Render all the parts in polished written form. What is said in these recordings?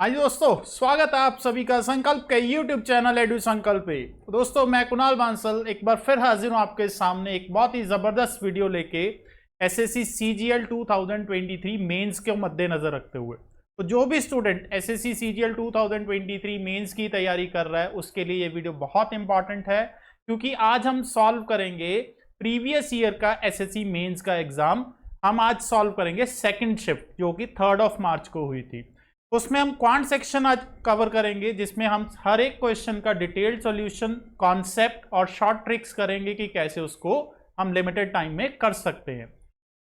हाँ जी दोस्तों, स्वागत है आप सभी का संकल्प के YouTube चैनल एडू संकल्प पे। दोस्तों मैं कुणाल बांसल एक बार फिर हाजिर हूँ आपके सामने एक बहुत ही ज़बरदस्त वीडियो लेके एसएससी सीजीएल 2023 मेंस के मद्देनज़र रखते हुए। तो जो भी स्टूडेंट एसएससी सीजीएल 2023 मेंस की तैयारी कर रहा है उसके लिए ये वीडियो बहुत इंपॉर्टेंट है, क्योंकि आज हम सॉल्व करेंगे प्रीवियस ईयर का एसएससी मेंस का एग्जाम। हम आज सॉल्व करेंगे सेकेंड शिफ्ट जो कि 3 मार्च को हुई थी। उसमें हम क्वांट सेक्शन आज कवर करेंगे, जिसमें हम हर एक क्वेश्चन का डिटेल्ड सॉल्यूशन, कॉन्सेप्ट और शॉर्ट ट्रिक्स करेंगे कि कैसे उसको हम लिमिटेड टाइम में कर सकते हैं।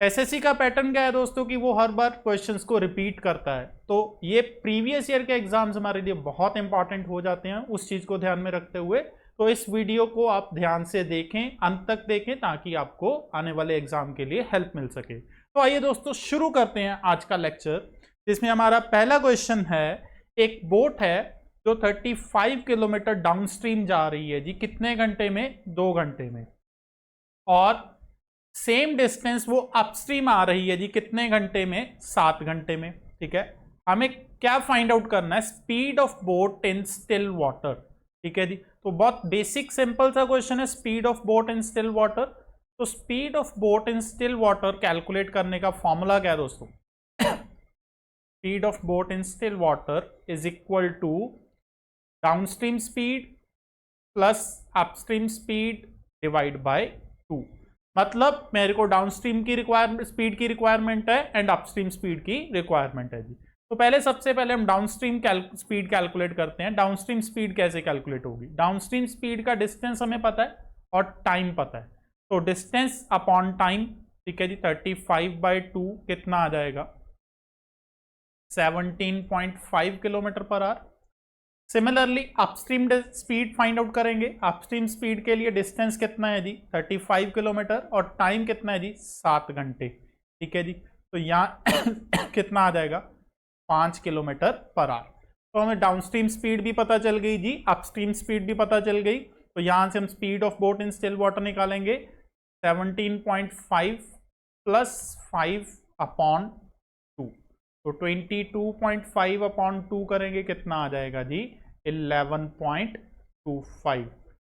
एसएससी का पैटर्न क्या है दोस्तों कि वो हर बार क्वेश्चंस को रिपीट करता है, तो ये प्रीवियस ईयर के एग्जाम्स हमारे लिए बहुत इंपॉर्टेंट हो जाते हैं उस चीज़ को ध्यान में रखते हुए। तो इस वीडियो को आप ध्यान से देखें, अंत तक देखें, ताकि आपको आने वाले एग्जाम के लिए हेल्प मिल सके। तो आइए दोस्तों शुरू करते हैं आज का लेक्चर, जिसमें हमारा पहला क्वेश्चन है। एक बोट है जो 35 किलोमीटर डाउनस्ट्रीम जा रही है जी, कितने घंटे में? 2 घंटे में। और सेम डिस्टेंस वो अपस्ट्रीम आ रही है जी, कितने घंटे में? 7 घंटे में। ठीक है, हमें क्या फाइंड आउट करना है? Speed of boat in still water. ठीक है जी, तो बहुत बेसिक सिंपल सा क्वेश्चन है, speed of boat in still water. तो speed of boat in still water calculate करने का फॉर्मूला क्या है दोस्तों? Speed of boat in still water is equal to downstream speed plus upstream speed divide by 2। मतलब मेरे को डाउनस्ट्रीम की स्पीड की रिक्वायरमेंट है एंड अपस्ट्रीम स्पीड की रिक्वायरमेंट है जी। तो सबसे पहले हम डाउनस्ट्रीम स्पीड कैलकुलेट करते हैं। डाउनस्ट्रीम स्पीड कैसे कैलकुलेट होगी? डाउनस्ट्रीम स्पीड का डिस्टेंस हमें पता है और टाइम पता है, तो डिस्टेंस अपॉन टाइम। ठीक है जी, 35/2 कितना आ जाएगा? 17.5 kilometre per hour. Similarly upstream speed find out करेंगे। अपस्ट्रीम स्पीड के लिए डिस्टेंस कितना है जी? 35 किलोमीटर और टाइम कितना है जी? 7 घंटे। ठीक है जी, तो यहाँ कितना आ जाएगा? 5 किलोमीटर पर आवर। तो हमें डाउनस्ट्रीम स्पीड भी पता चल गई जी, अपस्ट्रीम स्पीड भी पता चल गई। तो यहाँ से हम speed of boat in still water निकालेंगे। 17.5 प्लस 5 अपॉन 2, तो 22.5 अपॉन 2 करेंगे, कितना आ जाएगा जी? 11.25।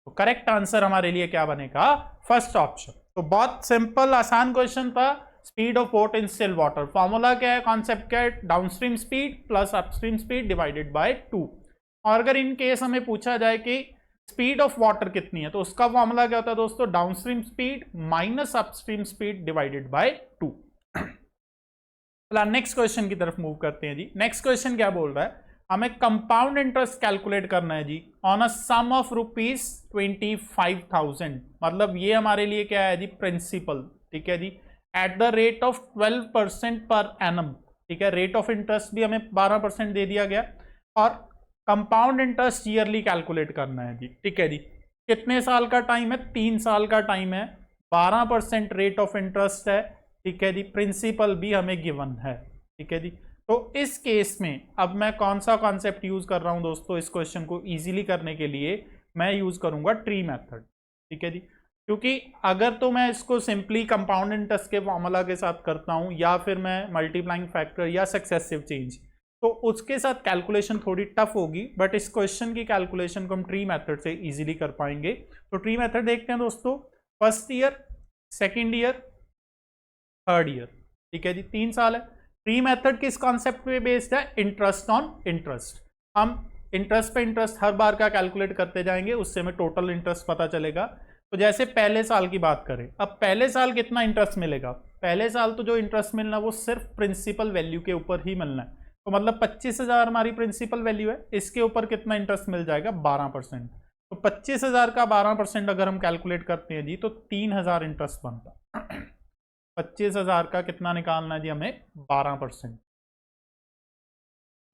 तो करेक्ट आंसर हमारे लिए क्या बनेगा? First option. तो बहुत सिंपल आसान क्वेश्चन था। Speed of boat in still water, formula क्या है, कॉन्सेप्ट क्या है? Downstream speed plus upstream speed divided by 2। और अगर इन केस हमें पूछा जाए कि स्पीड ऑफ वाटर कितनी है, तो उसका फॉर्मूला क्या होता है दोस्तों? Downstream speed minus upstream speed divided by 2। Next question की तरफ मूव करते हैं जी। नेक्स्ट क्वेश्चन क्या बोल रहा है? हमें कंपाउंड इंटरेस्ट कैलकुलेट करना है जी ऑन अ सम ऑफ ₹25,000। मतलब ये हमारे लिए क्या है जी? प्रिंसिपल। ठीक है जी, at the rate of 12% per annum. ठीक है, रेट ऑफ इंटरेस्ट भी हमें 12% दे दिया गया और कंपाउंड इंटरेस्ट ईयरली कैलकुलेट करना है जी। ठीक है जी, कितने साल का टाइम है? 3 साल का टाइम है, 12% रेट ऑफ इंटरेस्ट है। ठीक है जी, प्रिंसिपल भी हमें गिवन है। ठीक है जी, तो इस केस में अब मैं कौन सा कॉन्सेप्ट यूज कर रहा हूं दोस्तों? इस क्वेश्चन को इजीली करने के लिए मैं यूज करूंगा ट्री मेथड। ठीक है जी, क्योंकि अगर तो मैं इसको सिंपली कंपाउंड इंटरेस्ट के फॉर्मूला के साथ करता हूं या फिर मैं मल्टीप्लाइंग फैक्टर या सक्सेसिव चेंज, तो उसके साथ कैलकुलेशन थोड़ी टफ होगी। बट इस क्वेश्चन की कैलकुलेशन को हम ट्री मेथड से इजीली कर पाएंगे। तो ट्री मेथड देखते हैं दोस्तों। First year, second year, third year. ठीक है जी, 3 साल है। ट्री मेथड किस कॉन्सेप्ट पे बेस्ड है? Interest on interest. हम इंटरेस्ट पे इंटरेस्ट हर बार का कैलकुलेट करते जाएंगे, उससे हमें टोटल इंटरेस्ट पता चलेगा। तो जैसे पहले साल की बात करें, अब पहले साल कितना इंटरेस्ट मिलेगा? पहले साल तो जो इंटरेस्ट मिलना वो सिर्फ प्रिंसिपल वैल्यू के ऊपर ही मिलना है। तो मतलब 25,000 हमारी प्रिंसिपल वैल्यू है, इसके ऊपर कितना इंटरेस्ट मिल जाएगा? 12%। तो 25,000 का 12% अगर हम कैलकुलेट करते हैं जी, तो 3,000 इंटरेस्ट बनता। 25,000 का कितना निकालना है जी हमें? 12%।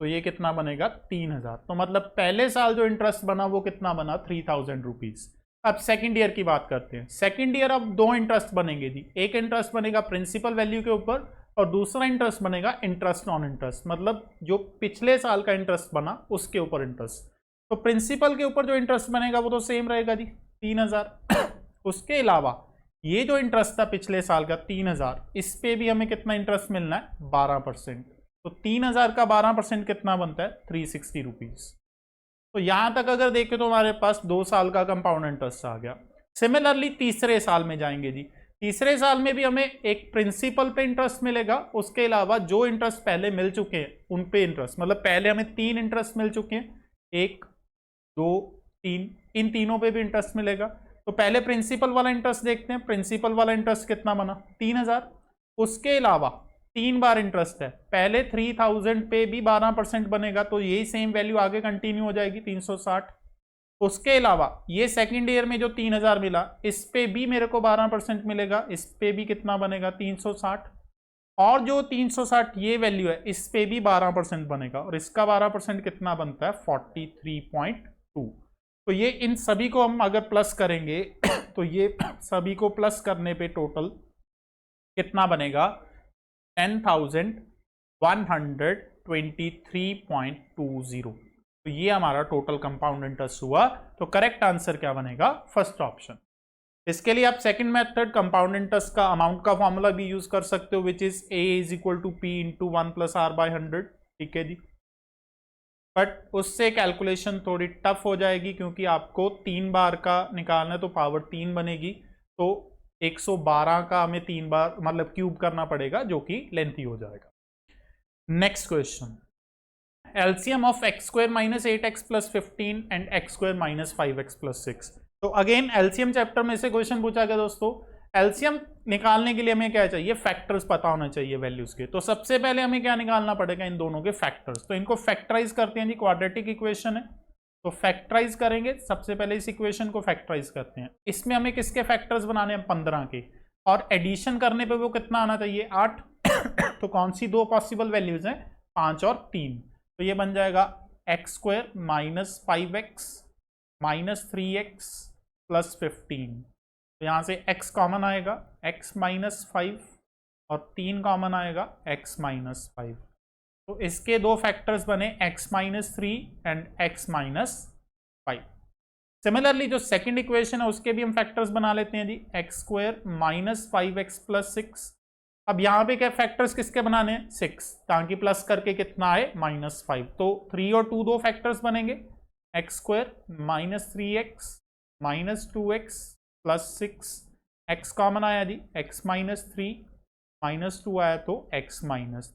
तो ये कितना बनेगा? 3,000। तो मतलब पहले साल जो इंटरेस्ट बना वो कितना बना? 3,000 रुपीज। अब सेकंड ईयर की बात करते हैं। सेकंड ईयर अब 2 इंटरेस्ट बनेंगे जी। एक इंटरेस्ट बनेगा प्रिंसिपल वैल्यू के ऊपर और दूसरा इंटरेस्ट बनेगा इंटरेस्ट ऑन इंटरेस्ट, मतलब जो पिछले साल का इंटरेस्ट बना उसके ऊपर इंटरेस्ट। तो प्रिंसिपल के ऊपर जो इंटरेस्ट बनेगा वो तो सेम रहेगा जी, 3,000। उसके अलावा ये जो इंटरेस्ट था पिछले साल का 3,000, इस पे भी हमें कितना इंटरेस्ट मिलना है? 12%। तो 3000 का 12% कितना बनता है 360 रुपीज। तो यहां तक अगर देखें तो हमारे पास 2 साल का कंपाउंड इंटरेस्ट आ गया। सिमिलरली तीसरे साल में जाएंगे जी, तीसरे साल में भी हमें एक प्रिंसिपल पे इंटरेस्ट मिलेगा, उसके अलावा जो इंटरेस्ट पहले मिल चुके हैं उन पे इंटरेस्ट, मतलब पहले हमें 3 इंटरेस्ट मिल चुके हैं, 1 2 3, इन तीनों पे भी इंटरेस्ट मिलेगा। तो पहले प्रिंसिपल वाला इंटरेस्ट देखते हैं, प्रिंसिपल वाला इंटरेस्ट कितना बना 3000, उसके अलावा 3 बार इंटरेस्ट है, पहले 3000 पे भी 12% बनेगा, तो यही सेम वैल्यू आगे कंटिन्यू हो जाएगी 360। उसके अलावा ये सेकेंड ईयर में जो 3000 मिला इस पे भी मेरे को 12% मिलेगा, इस पे भी कितना बनेगा 360, और जो 360 ये वैल्यू है इस पे भी 12% बनेगा, और इसका 12% कितना बनता है 43.2। तो ये इन सभी को हम अगर प्लस करेंगे तो ये सभी को प्लस करने पे टोटल कितना बनेगा 10,123.20। तो ये हमारा टोटल कंपाउंड इंटरेस्ट हुआ। तो करेक्ट आंसर क्या बनेगा फर्स्ट ऑप्शन। इसके लिए आप सेकंड मेथड कंपाउंड इंटरेस्ट का अमाउंट का फॉर्मूला भी यूज कर सकते हो, which is A is equal to P into 1+R/100। ठीक है जी, बट उससे कैलकुलेशन थोड़ी टफ हो जाएगी क्योंकि आपको 3 बार का निकालना है तो पावर 3 बनेगी, तो 112 का हमें 3 बार मतलब क्यूब करना पड़ेगा, जो कि लेंथी हो जाएगा। Next question, LCM of x² - 8x + 15 and x² - 5x + 6। तो अगेन LCM चैप्टर में से क्वेश्चन पूछा गया दोस्तों। LCM निकालने के लिए हमें क्या चाहिए, फैक्टर्स पता होना चाहिए वैल्यूज के। तो सबसे पहले हमें क्या निकालना पड़ेगा, इन दोनों के फैक्टर्स। तो इनको फैक्टराइज करते हैं जी, क्वाड्रेटिक इक्वेशन है तो फैक्टराइज करेंगे। सबसे पहले इस इक्वेशन को फैक्टराइज करते हैं। इसमें हमें किसके फैक्टर्स बनाने हैं 15 के, और एडिशन करने पे वो कितना आना चाहिए 8। तो कौन सी 2 पॉसिबल वैल्यूज हैं 5 और 3। तो ये बन जाएगा x² - 5x - 3x + 15। तो यहाँ से x कॉमन आएगा, x - 5 और 3 कॉमन आएगा, x - 5। तो इसके 2 फैक्टर्स बने x - 3 एंड x - 5। सिमिलरली जो सेकंड इक्वेशन है उसके भी हम फैक्टर्स बना लेते हैं जी, x² - 5x + 6। अब यहाँ पे क्या फैक्टर्स किसके बनाने हैं 6, ताकि प्लस करके कितना आए -5। तो 3 और 2 2 फैक्टर्स बनेंगे, x² - 3x - 2x + 6, x common आया जी, x - 3 -2 आया तो x - 3।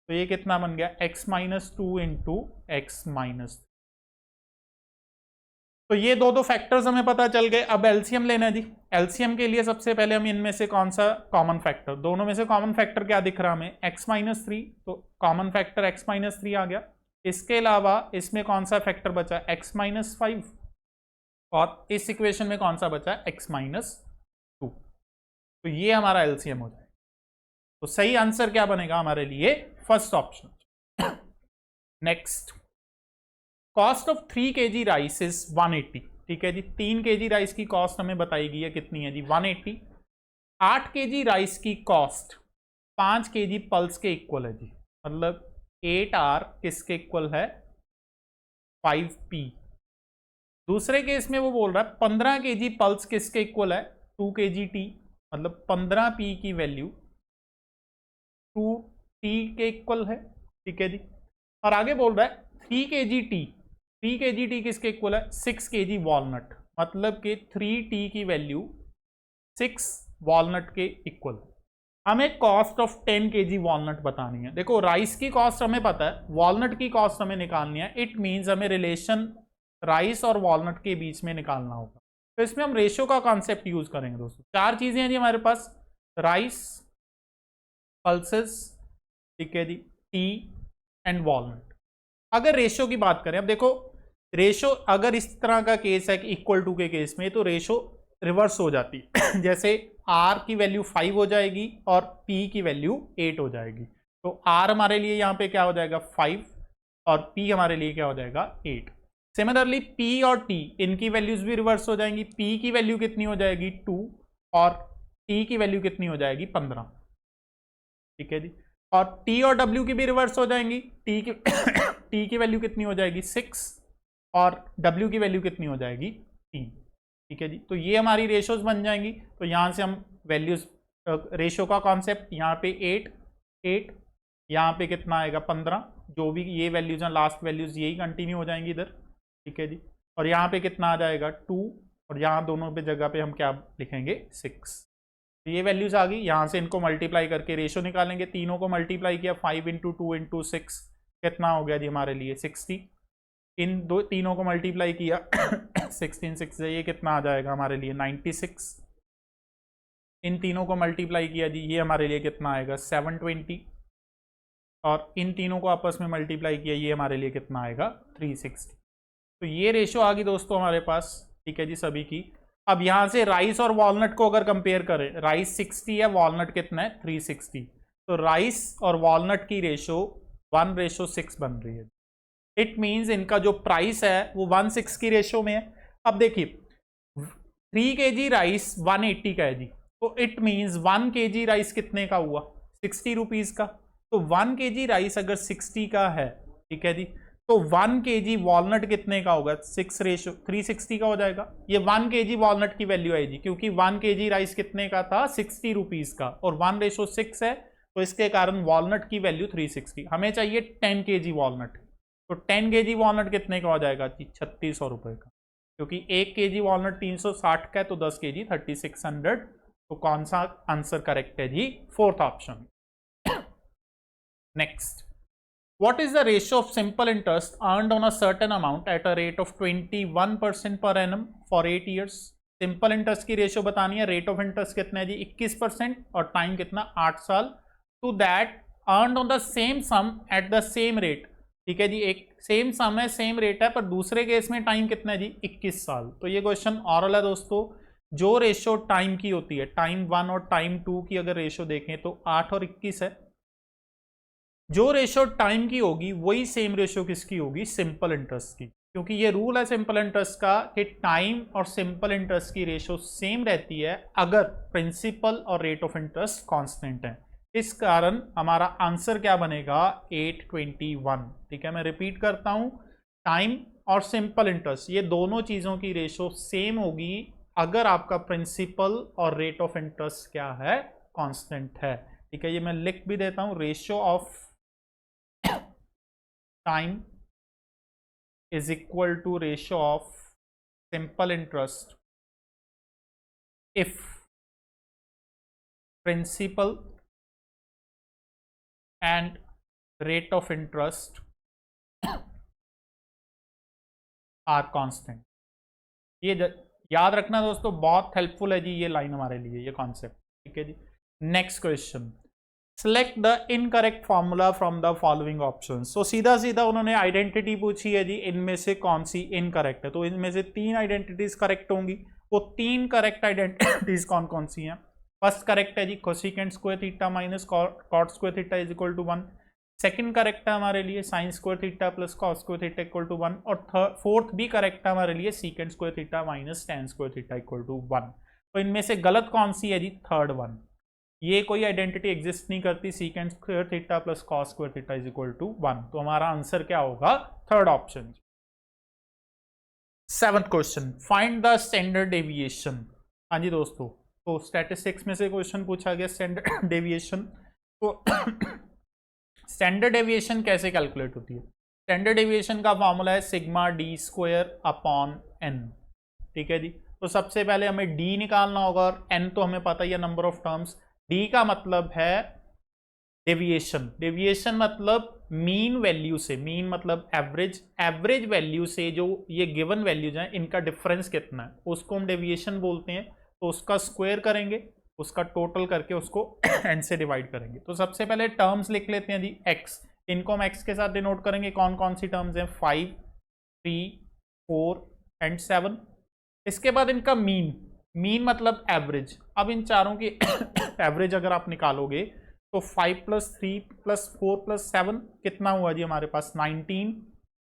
तो ये कितना बन गया x - 2 इंटू x - 3। तो ये 2 फैक्टर्स हमें पता चल गए। अब एलसीएम लेना है जी। एलसीएम के लिए सबसे पहले हम इनमें से कौन सा कॉमन फैक्टर, दोनों में से कॉमन फैक्टर क्या दिख रहा हमें x - 3, तो कॉमन फैक्टर x - 3 आ गया। इसके अलावा इसमें कौन सा फैक्टर बचा x - 5, और इस इक्वेशन में कौन सा बचा x - 2। तो ये हमारा एलसीएम हो जाएगा। तो सही आंसर क्या बनेगा हमारे लिए first option. Next, cost of 3 kg rice is 180। ठीक है जी, 3 kg राइस की कॉस्ट हमें बताई गई है कितनी है जी 180। 8 kg राइस की कॉस्ट 5 kg पल्स के इक्वल है जी, मतलब 8R किसके इक्वल है 5P। दूसरे केस में वो बोल रहा है 15 kg पल्स किसके इक्वल है 2 kg T, मतलब 15P की वैल्यू 2T के इक्वल है। ठीक है जी, और आगे बोल रहा है 3 kg T, 3 kg T किसके इक्वल है 6 kg वॉलनट, मतलब कि 3T की वैल्यू 6 वॉलनट के इक्वल। हमें कॉस्ट ऑफ 10 kg वॉलनट बतानी है। देखो राइस की कॉस्ट हमें पता है, वॉलनट की कॉस्ट हमें निकालनी है। इट मीन्स हमें रिलेशन राइस और वॉलनट के बीच में निकालना होगा। तो इसमें हम रेशियो का कॉन्सेप्ट यूज करेंगे दोस्तों। 4 चीजें हैं जी हमारे पास, राइस, पल्सेस, ठीक है जी, टी एंड वॉलनट। अगर रेशियो की बात करें, अब देखो रेशो अगर इस तरह का केस है कि इक्वल टू के केस में, तो रेशो रिवर्स हो जाती है। जैसे R की वैल्यू 5 हो जाएगी और P की वैल्यू 8 हो जाएगी। तो R हमारे लिए यहाँ पे क्या हो जाएगा 5 और P हमारे लिए क्या हो जाएगा 8। सिमिलरली P और T इनकी वैल्यूज भी रिवर्स हो जाएंगी। P की वैल्यू कितनी हो जाएगी 2 और T की वैल्यू कितनी हो जाएगी 15। ठीक है जी, और T और W की भी रिवर्स हो जाएंगी। T की वैल्यू कितनी हो जाएगी 6 और W की वैल्यू कितनी हो जाएगी 3। ठीक है जी, तो ये हमारी रेशोज बन जाएंगी। तो यहाँ से हम वैल्यूज रेशो का कॉन्सेप्ट यहाँ पे 8 8, यहाँ पे कितना आएगा 15, जो भी ये वैल्यूज हैं लास्ट वैल्यूज यही कंटिन्यू हो जाएंगी इधर, ठीक है जी। और यहाँ पे कितना आ जाएगा 2, और यहाँ दोनों पे जगह पे हम क्या लिखेंगे 6। तो ये वैल्यूज आ गई। यहाँ से इनको मल्टीप्लाई करके रेशो निकालेंगे, तीनों को मल्टीप्लाई किया 5 × 2 × 6 कितना हो गया जी हमारे लिए 60। इन दो तीनों को मल्टीप्लाई किया 16 6 से ये कितना आ जाएगा हमारे लिए 96। इन तीनों को मल्टीप्लाई किया जी ये हमारे लिए कितना आएगा 720, और इन तीनों को आपस में मल्टीप्लाई किया ये हमारे लिए कितना आएगा 360। तो ये रेशो आ गई दोस्तों हमारे पास, ठीक है जी सभी की। अब यहाँ से राइस और वॉलनट को अगर कंपेयर करें, राइस 60 है, वॉलनट कितना है 360, तो राइस और वॉलनट की रेशो 1:6 बन रही है। इट मीन्स इनका जो प्राइस है वो 1:6 की रेशो में है। अब देखिए 3 kg राइस 180 का है जी, तो इट मीन्स 1 kg राइस कितने का हुआ 60 रुपीज का। तो 1 kg राइस अगर 60 का है, ठीक है जी, तो 1 kg वॉलनट कितने का होगा 360 का हो जाएगा। ये 1 kg वॉलनट की वैल्यू है जी, क्योंकि 1 kg राइस कितने का था 60 रुपीज का, और 1:6 है, तो इसके कारण वॉलनट की वैल्यू 360। हमें चाहिए 10 kg वॉलनट, तो 10 kg वॉलनट कितने का हो जाएगा जी 3600 रुपए का, क्योंकि 1 kg वॉलनट 360 का है, तो 10 kg 3600। तो कौन सा आंसर करेक्ट है जी 4th option. Next, what is the ratio of simple interest earned on a certain amount at a rate of 21% per annum for 8 years? Simple interest की रेशियो बतानी है, रेट ऑफ इंटरेस्ट कितना है जी 21% और time कितना 8 साल, to that earned on the same sum at the same rate, ठीक है जी, एक सेम सम है सेम रेट है, पर दूसरे केस में टाइम कितना है जी 21 साल। तो ये क्वेश्चन ऑरल है दोस्तों। जो रेशियो टाइम की होती है, टाइम 1 और टाइम 2 की अगर रेशियो देखें तो 8 और 21 है। जो रेशियो टाइम की होगी वही सेम रेशियो किसकी होगी सिंपल इंटरेस्ट की, क्योंकि ये रूल है सिंपल इंटरेस्ट का कि टाइम और सिंपल इंटरेस्ट की रेशियो सेम रहती है अगर प्रिंसिपल और रेट ऑफ इंटरेस्ट कांस्टेंट है। इस कारण हमारा आंसर क्या बनेगा 821। ठीक है, मैं रिपीट करता हूं, टाइम और सिंपल इंटरेस्ट ये दोनों चीजों की रेशियो सेम होगी अगर आपका प्रिंसिपल और रेट ऑफ इंटरेस्ट क्या है कांस्टेंट है। ठीक है, ये मैं लिख भी देता हूं, ratio of time is equal to ratio of simple interest if principal and rate of interest are constant। ये याद रखना दोस्तों, बहुत हेल्पफुल है जी ये लाइन हमारे लिए, ये कॉन्सेप्ट। ठीक है जी, next question, select the incorrect formula from the following option. So सीधा सीधा उन्होंने आइडेंटिटी पूछी है जी, इनमें से कौन सी इनकरेक्ट है। तो इनमें से 3 आइडेंटिटीज करेक्ट होंगी। वो 3 करेक्ट आइडेंटिटीज कौन कौन सी हैं? फर्स्ट करेक्ट है जी cosecant square theta minus cot square theta is equal to 1। Second correct है हमारे लिए sine square theta plus cos square theta equal to 1। और फोर्थ भी करेक्ट है हमारे लिए secant square theta minus tan square theta equal to 1। तो इनमें से गलत कौन सी है जी? Third one. ये कोई आइडेंटिटी एग्जिस्ट नहीं करती, secant square theta plus cos square theta is equal to 1। तो हमारा आंसर क्या होगा? Third option. 7th question, find the standard deviation. हाँ जी दोस्तों, तो स्टैटिस्टिक्स में से क्वेश्चन पूछा गया स्टैंडर्ड डेविएशन। तो स्टैंडर्ड डेविएशन कैसे कैलकुलेट होती है? स्टैंडर्ड डेविएशन का फॉर्मूला है sigma d square upon n. ठीक है जी, तो सबसे पहले हमें डी निकालना होगा और एन तो हमें पता ही है नंबर ऑफ टर्म्स। डी का मतलब है डेविएशन, डेविएशन मतलब मीन वैल्यू से, मीन मतलब एवरेज, एवरेज वैल्यू से जो ये गिवन वैल्यूज हैं इनका डिफरेंस कितना है उसको हम डेविएशन बोलते हैं। तो उसका स्क्वायर करेंगे, उसका टोटल करके उसको एन से डिवाइड करेंगे। तो सबसे पहले टर्म्स लिख लेते हैं जी एक्स, इनको हम एक्स के साथ डिनोट करेंगे। कौन कौन सी टर्म्स हैं? 5, 3, 4 एंड 7। इसके बाद इनका मीन, मीन मतलब एवरेज। अब इन चारों की एवरेज अगर आप निकालोगे तो 5 + 3 + 4 + 7 कितना हुआ जी हमारे पास? 19,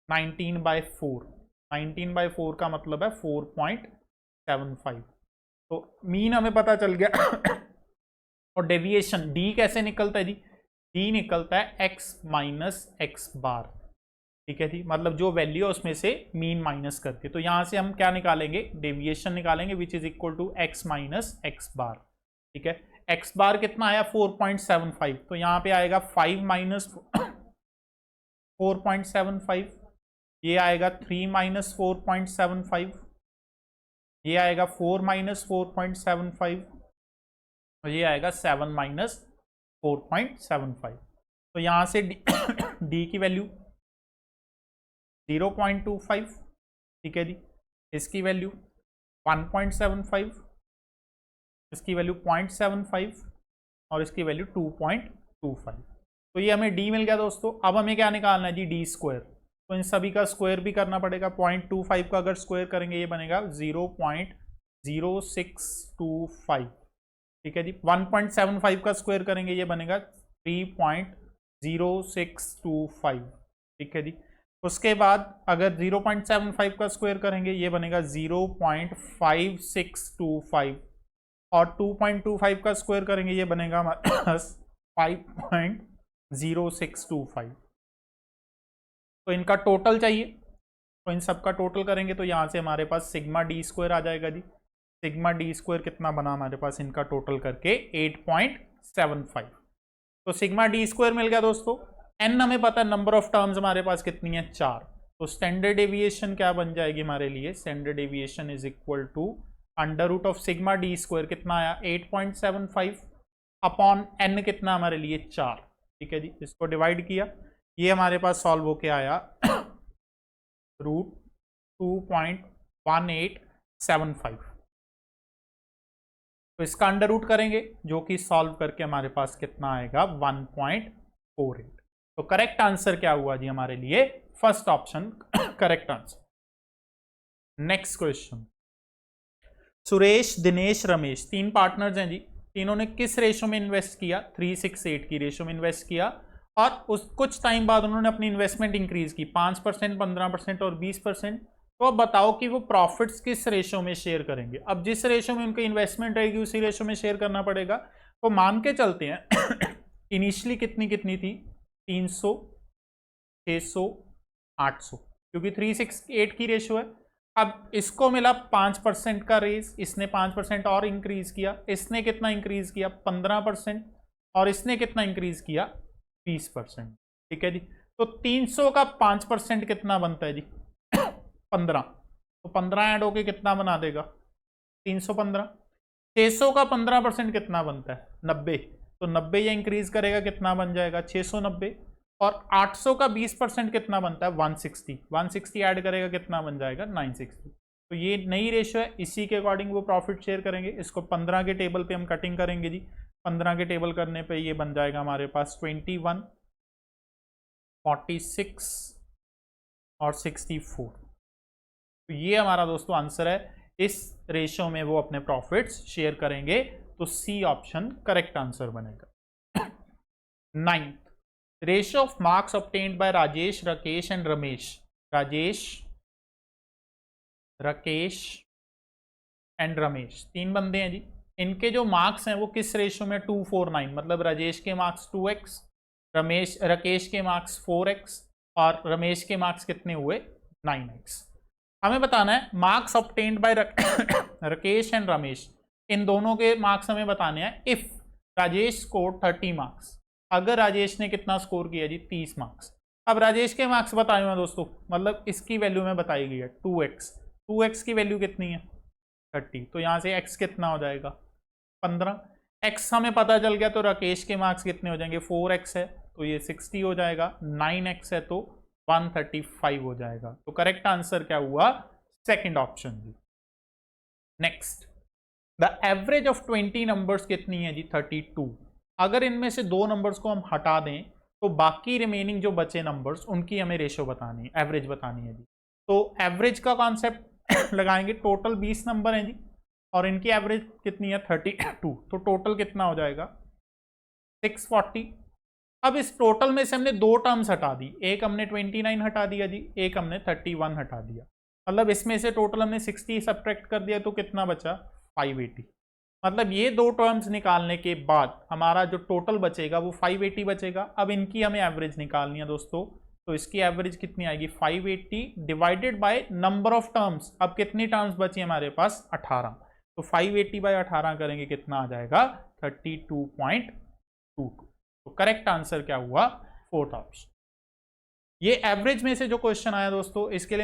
19/4। 19/4 का मतलब है 4.75। तो मीन हमें पता चल गया। और डेविएशन डी कैसे निकलता है जी? डी निकलता है एक्स माइनस एक्स बार। ठीक है जी, मतलब जो वैल्यू है उसमें से मीन माइनस करके। तो यहां से हम क्या निकालेंगे? डेविएशन निकालेंगे which is equal to x minus x bar. ठीक है, एक्स बार कितना आया 4.75, तो यहाँ पे आएगा 5 माइनस 4.75, ये आएगा 3 माइनस 4.75, ये आएगा 4 माइनस 4.75, और ये आएगा 7 माइनस 4.75। तो यहाँ से डी की वैल्यू 0.25, ठीक है जी, इसकी वैल्यू 1.75, इसकी वैल्यू 0.75 और इसकी वैल्यू 2.25। तो ये हमें डी मिल गया दोस्तों। अब हमें क्या निकालना है जी, डी स्क्वायर। तो इन सभी का स्क्वायर भी करना पड़ेगा। 0.25 का अगर स्क्वायर करेंगे ये बनेगा 0.0625, ठीक है जी। 1.75 का स्क्वायर करेंगे ये बनेगा 3.0625, ठीक है जी। उसके बाद अगर 0.75 का स्क्वायर करेंगे ये बनेगा 0.5625, और 2.25 का स्क्वायर करेंगे ये बनेगा हमारे पास 5.0625। तो इनका टोटल चाहिए, तो इन सब का टोटल करेंगे तो यहाँ से हमारे पास सिग्मा डी स्क्वायर आ जाएगा जी। सिग्मा डी स्क्वायर कितना बना हमारे पास, इनका टोटल करके 8.75। तो सिग्मा डी स्क्वायर मिल गया दोस्तों। एन हमें पता है, नंबर ऑफ टर्म्स हमारे पास कितनी है, 4। तो स्टैंडर्ड डेविएशन क्या बन जाएगी हमारे लिए, standard deviation is equal to under root of sigma d square कितना आया 8.75 अपॉन एन कितना हमारे लिए 4, ठीक है जी। इसको डिवाइड किया, ये हमारे पास सॉल्व होके आया रूट 2.1875। तो इसका अंडर रूट करेंगे जो कि सॉल्व करके हमारे पास कितना आएगा 1.48। तो करेक्ट आंसर क्या हुआ जी हमारे लिए, first option correct answer. Next question, Suresh, Dinesh, Ramesh 3 partners हैं जी। तीनों ने किस रेशो में इन्वेस्ट किया, 368 की रेशो में इन्वेस्ट किया, और उस कुछ टाइम बाद उन्होंने अपनी इन्वेस्टमेंट इंक्रीज की 5%, 15% और 20%। तो अब बताओ कि वो प्रॉफिट्स किस रेशो में शेयर करेंगे। अब जिस रेशो में उनकी इन्वेस्टमेंट रहेगी उसी रेशो में शेयर करना पड़ेगा। तो मान के चलते हैं इनिशियली कितनी कितनी थी, 300, 600, 800, क्योंकि 368 की रेशो है। अब इसको मिला 5% का रेस, इसने 5% और इंक्रीज किया, इसने कितना इंक्रीज किया 15%, और इसने कितना इंक्रीज किया 20%, ठीक है जी। तो 300 का 5% कितना बनता है जी 15, तो 15 ऐड होके कितना बना देगा 315। 600 का 15% कितना बनता है 90, तो 90 ये इंक्रीज करेगा कितना बन जाएगा 690, और 800 का 20% कितना बनता है 160, 160 ऐड करेगा कितना बन जाएगा 960। तो ये नई रेशो है, इसी के अकॉर्डिंग वो प्रॉफिट शेयर करेंगे। इसको 15 के टेबल पे हम कटिंग करेंगे जी। 15 के टेबल करने पे ये बन जाएगा हमारे पास 21, 46 और 64। तो ये हमारा दोस्तों आंसर है, इस रेशो में वो अपने प्रॉफिट्स शेयर करेंगे। तो सी ऑप्शन करेक्ट आंसर बनेगा। 9th, ratio of marks obtained bye Rajesh, Rakesh and Ramesh. Rajesh, Rakesh and Ramesh 3 बंदे हैं जी। इनके जो मार्क्स हैं वो किस रेशियो में 249, मतलब राजेश के मार्क्स 2x, राकेश के मार्क्स 4x और रमेश के मार्क्स कितने हुए 9x। हमें बताना है marks obtained by Rakesh and Ramesh, इन दोनों के मार्क्स हमें बताने हैं। इफ राजेश स्कोर 30 मार्क्स, अगर राजेश ने कितना स्कोर किया जी 30 मार्क्स। अब राजेश के मार्क्स बताए हुए दोस्तों, मतलब इसकी वैल्यू में बताई गई है 2x, 2x की वैल्यू कितनी है 30, तो यहाँ से x कितना हो जाएगा 15। x हमें पता चल गया, तो राकेश के मार्क्स कितने हो जाएंगे 4x है तो ये 60 हो जाएगा, 9x है तो 135 हो जाएगा। तो करेक्ट आंसर क्या हुआ, सेकंड ऑप्शन जी। Next, the average of 20 numbers कितनी है जी 32। अगर इनमें से 2 नंबर्स को हम हटा दें तो बाकी रिमेनिंग जो बचे नंबर्स उनकी हमें रेशो बतानी है, एवरेज बतानी है जी। तो एवरेज का कॉन्सेप्ट लगाएंगे, टोटल 20 नंबर हैं जी और इनकी एवरेज कितनी है 32, तो टोटल कितना हो जाएगा 640। अब इस टोटल में से हमने 2 टर्म्स हटा दी, एक हमने 29 हटा दिया जी, एक हमने 31 हटा दिया, मतलब इसमें से टोटल हमने 60 सब्ट्रैक्ट कर दिया, तो कितना बचा 580। मतलब ये 2 टर्म्स निकालने के बाद हमारा जो टोटल बचेगा वो 580 बचेगा। अब इनकी हमें एवरेज निकालनी है दोस्तों, तो इसकी एवरेज कितनी आएगी 580 divided by number of terms. अब कितनी टर्म्स बची हमारे पास 18, तो 580 बाई 18 करेंगे कितना आ जाएगा 32.22। तो करेक्ट आंसर क्या हुआ, फोर्थ ऑप्शन। ये एवरेज में से जो क्वेश्चन आया दोस्तों, इसके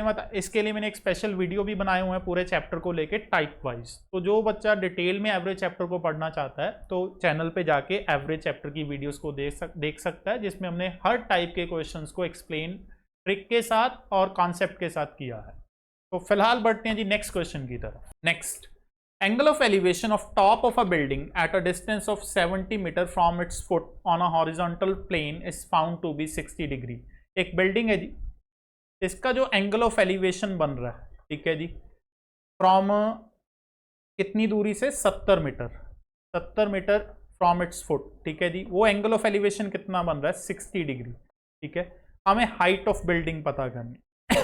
लिए मैंने एक स्पेशल वीडियो भी बनाए हुए हैं पूरे चैप्टर को लेके टाइप वाइज। तो जो बच्चा डिटेल में एवरेज चैप्टर को पढ़ना चाहता है तो चैनल पे जाके एवरेज चैप्टर की वीडियोस को देख सकता है, जिसमें हमने हर टाइप के क्वेश्चंस को एक्सप्लेन ट्रिक के साथ और कॉन्सेप्ट के साथ किया है। तो फिलहाल बढ़ते हैं जी नेक्स्ट क्वेश्चन की तरफ। Next, angle of elevation of top of a building at a distance of 70 metre from its foot on a horizontal plane is found to be 60 degree. एक बिल्डिंग है जी, इसका जो एंगल ऑफ एलिवेशन बन रहा है, ठीक है जी, फ्रॉम कितनी दूरी से 70 मीटर फ्रॉम इट्स फुट, ठीक है जी, वो एंगल ऑफ एलिवेशन कितना बन रहा है 60 डिग्री। ठीक है, हमें हाइट ऑफ बिल्डिंग पता करनी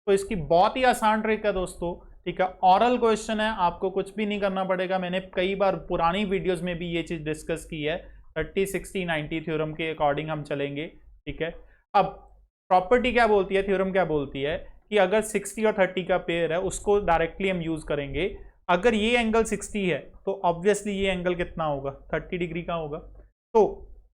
तो इसकी बहुत ही आसान ट्रिक है दोस्तों। ठीक है, ऑरल क्वेश्चन है, आपको कुछ भी नहीं करना पड़ेगा। मैंने कई बार पुरानी वीडियोस में भी ये चीज डिस्कस की है। 30, 60, 90 थ्योरम के अकॉर्डिंग हम चलेंगे। ठीक है, अब प्रॉपर्टी क्या बोलती है, थ्योरम क्या बोलती है कि अगर 60 और 30 का पेयर है उसको डायरेक्टली हम यूज करेंगे। अगर ये एंगल 60 है तो ऑब्वियसली ये एंगल कितना होगा 30 डिग्री का होगा। तो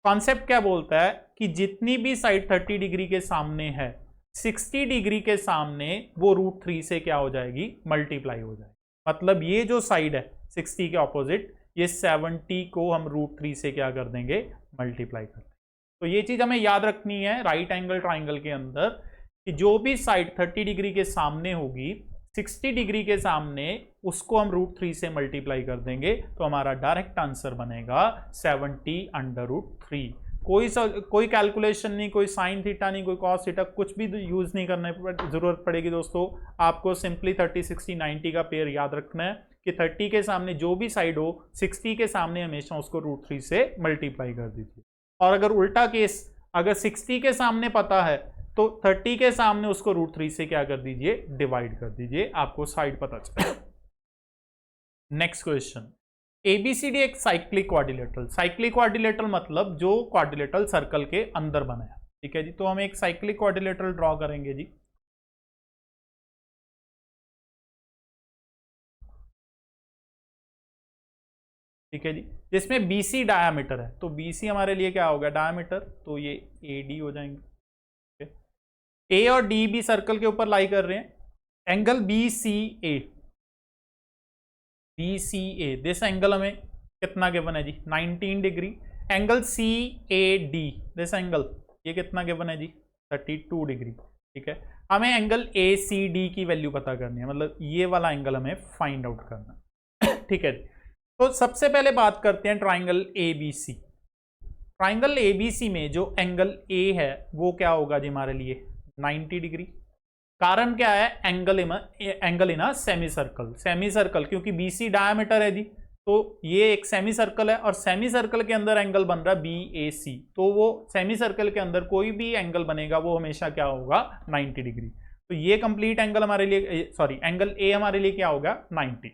कॉन्सेप्ट क्या बोलता है कि जितनी भी साइड 30 डिग्री के सामने है 60 डिग्री के सामने वो √3 से क्या हो जाएगी, मल्टीप्लाई हो जाएगी। मतलब ये जो साइड है 60 के ऑपोजिट, ये 70 को हम √3 से क्या कर देंगे, मल्टीप्लाई कर देंगे। तो ये चीज हमें याद रखनी है राइट एंगल ट्राइंगल के अंदर कि जो भी साइड 30 डिग्री के सामने होगी 60 डिग्री के सामने, उसको हम √3 से मल्टीप्लाई कर देंगे तो हमारा डायरेक्ट आंसर बनेगा 70/√3। कोई कैलकुलेशन नहीं, कोई साइन थीटा नहीं, कोई कॉस थीटा, कुछ भी यूज नहीं करने पर जरूरत पड़ेगी दोस्तों। आपको सिंपली 30, 60, 90 का पेयर याद रखना है कि 30 के सामने जो भी साइड हो 60 के सामने हमेशा उसको √3 से मल्टीप्लाई कर दीजिए। और अगर उल्टा केस, अगर 60 के सामने पता है तो 30 के सामने उसको √3 से क्या कर दीजिए, डिवाइड कर दीजिए, आपको साइड पता चले। नेक्स्ट क्वेश्चन, ABCD एक साइक्लिक क्वाड्रिलेटरल। साइक्लिक क्वाड्रिलेटरल मतलब जो क्वाड्रिलेटरल सर्कल के अंदर बना है। ठीक है जी, तो हम एक साइक्लिक क्वाड्रिलेटरल ड्रॉ करेंगे जी। ठीक है जी, जिसमें BC डायामीटर है, तो BC हमारे लिए क्या होगा, डायामीटर, तो ये AD हो जाएंगे। A और D भी सर्कल के ऊपर लाई कर रहे हैं। एंगल BCA, दिस एंगल हमें कितना गिवन है जी, 19 degree. Angle CAD, this angle, ये कितना गिवन है जी, 32 डिग्री। ठीक है, हमें एंगल ACD की वैल्यू पता करनी है, मतलब ये वाला एंगल हमें फाइंड आउट करना है। ठीक है, तो सबसे पहले बात करते हैं ट्राइंगल ABC। ट्राइंगल ABC में जो एंगल A है वो क्या होगा जी हमारे लिए, 90 डिग्री। कारण क्या है, एंगल इन सेमी सर्कल, क्योंकि BC डायमीटर है जी, तो ये एक सेमी सर्कल है और सेमी सर्कल के अंदर एंगल बन रहा है BAC। तो वो सेमी सर्कल के अंदर कोई भी एंगल बनेगा वो हमेशा क्या होगा, 90 डिग्री। तो ये कंप्लीट एंगल हमारे लिए, सॉरी एंगल A हमारे लिए क्या होगा, 90।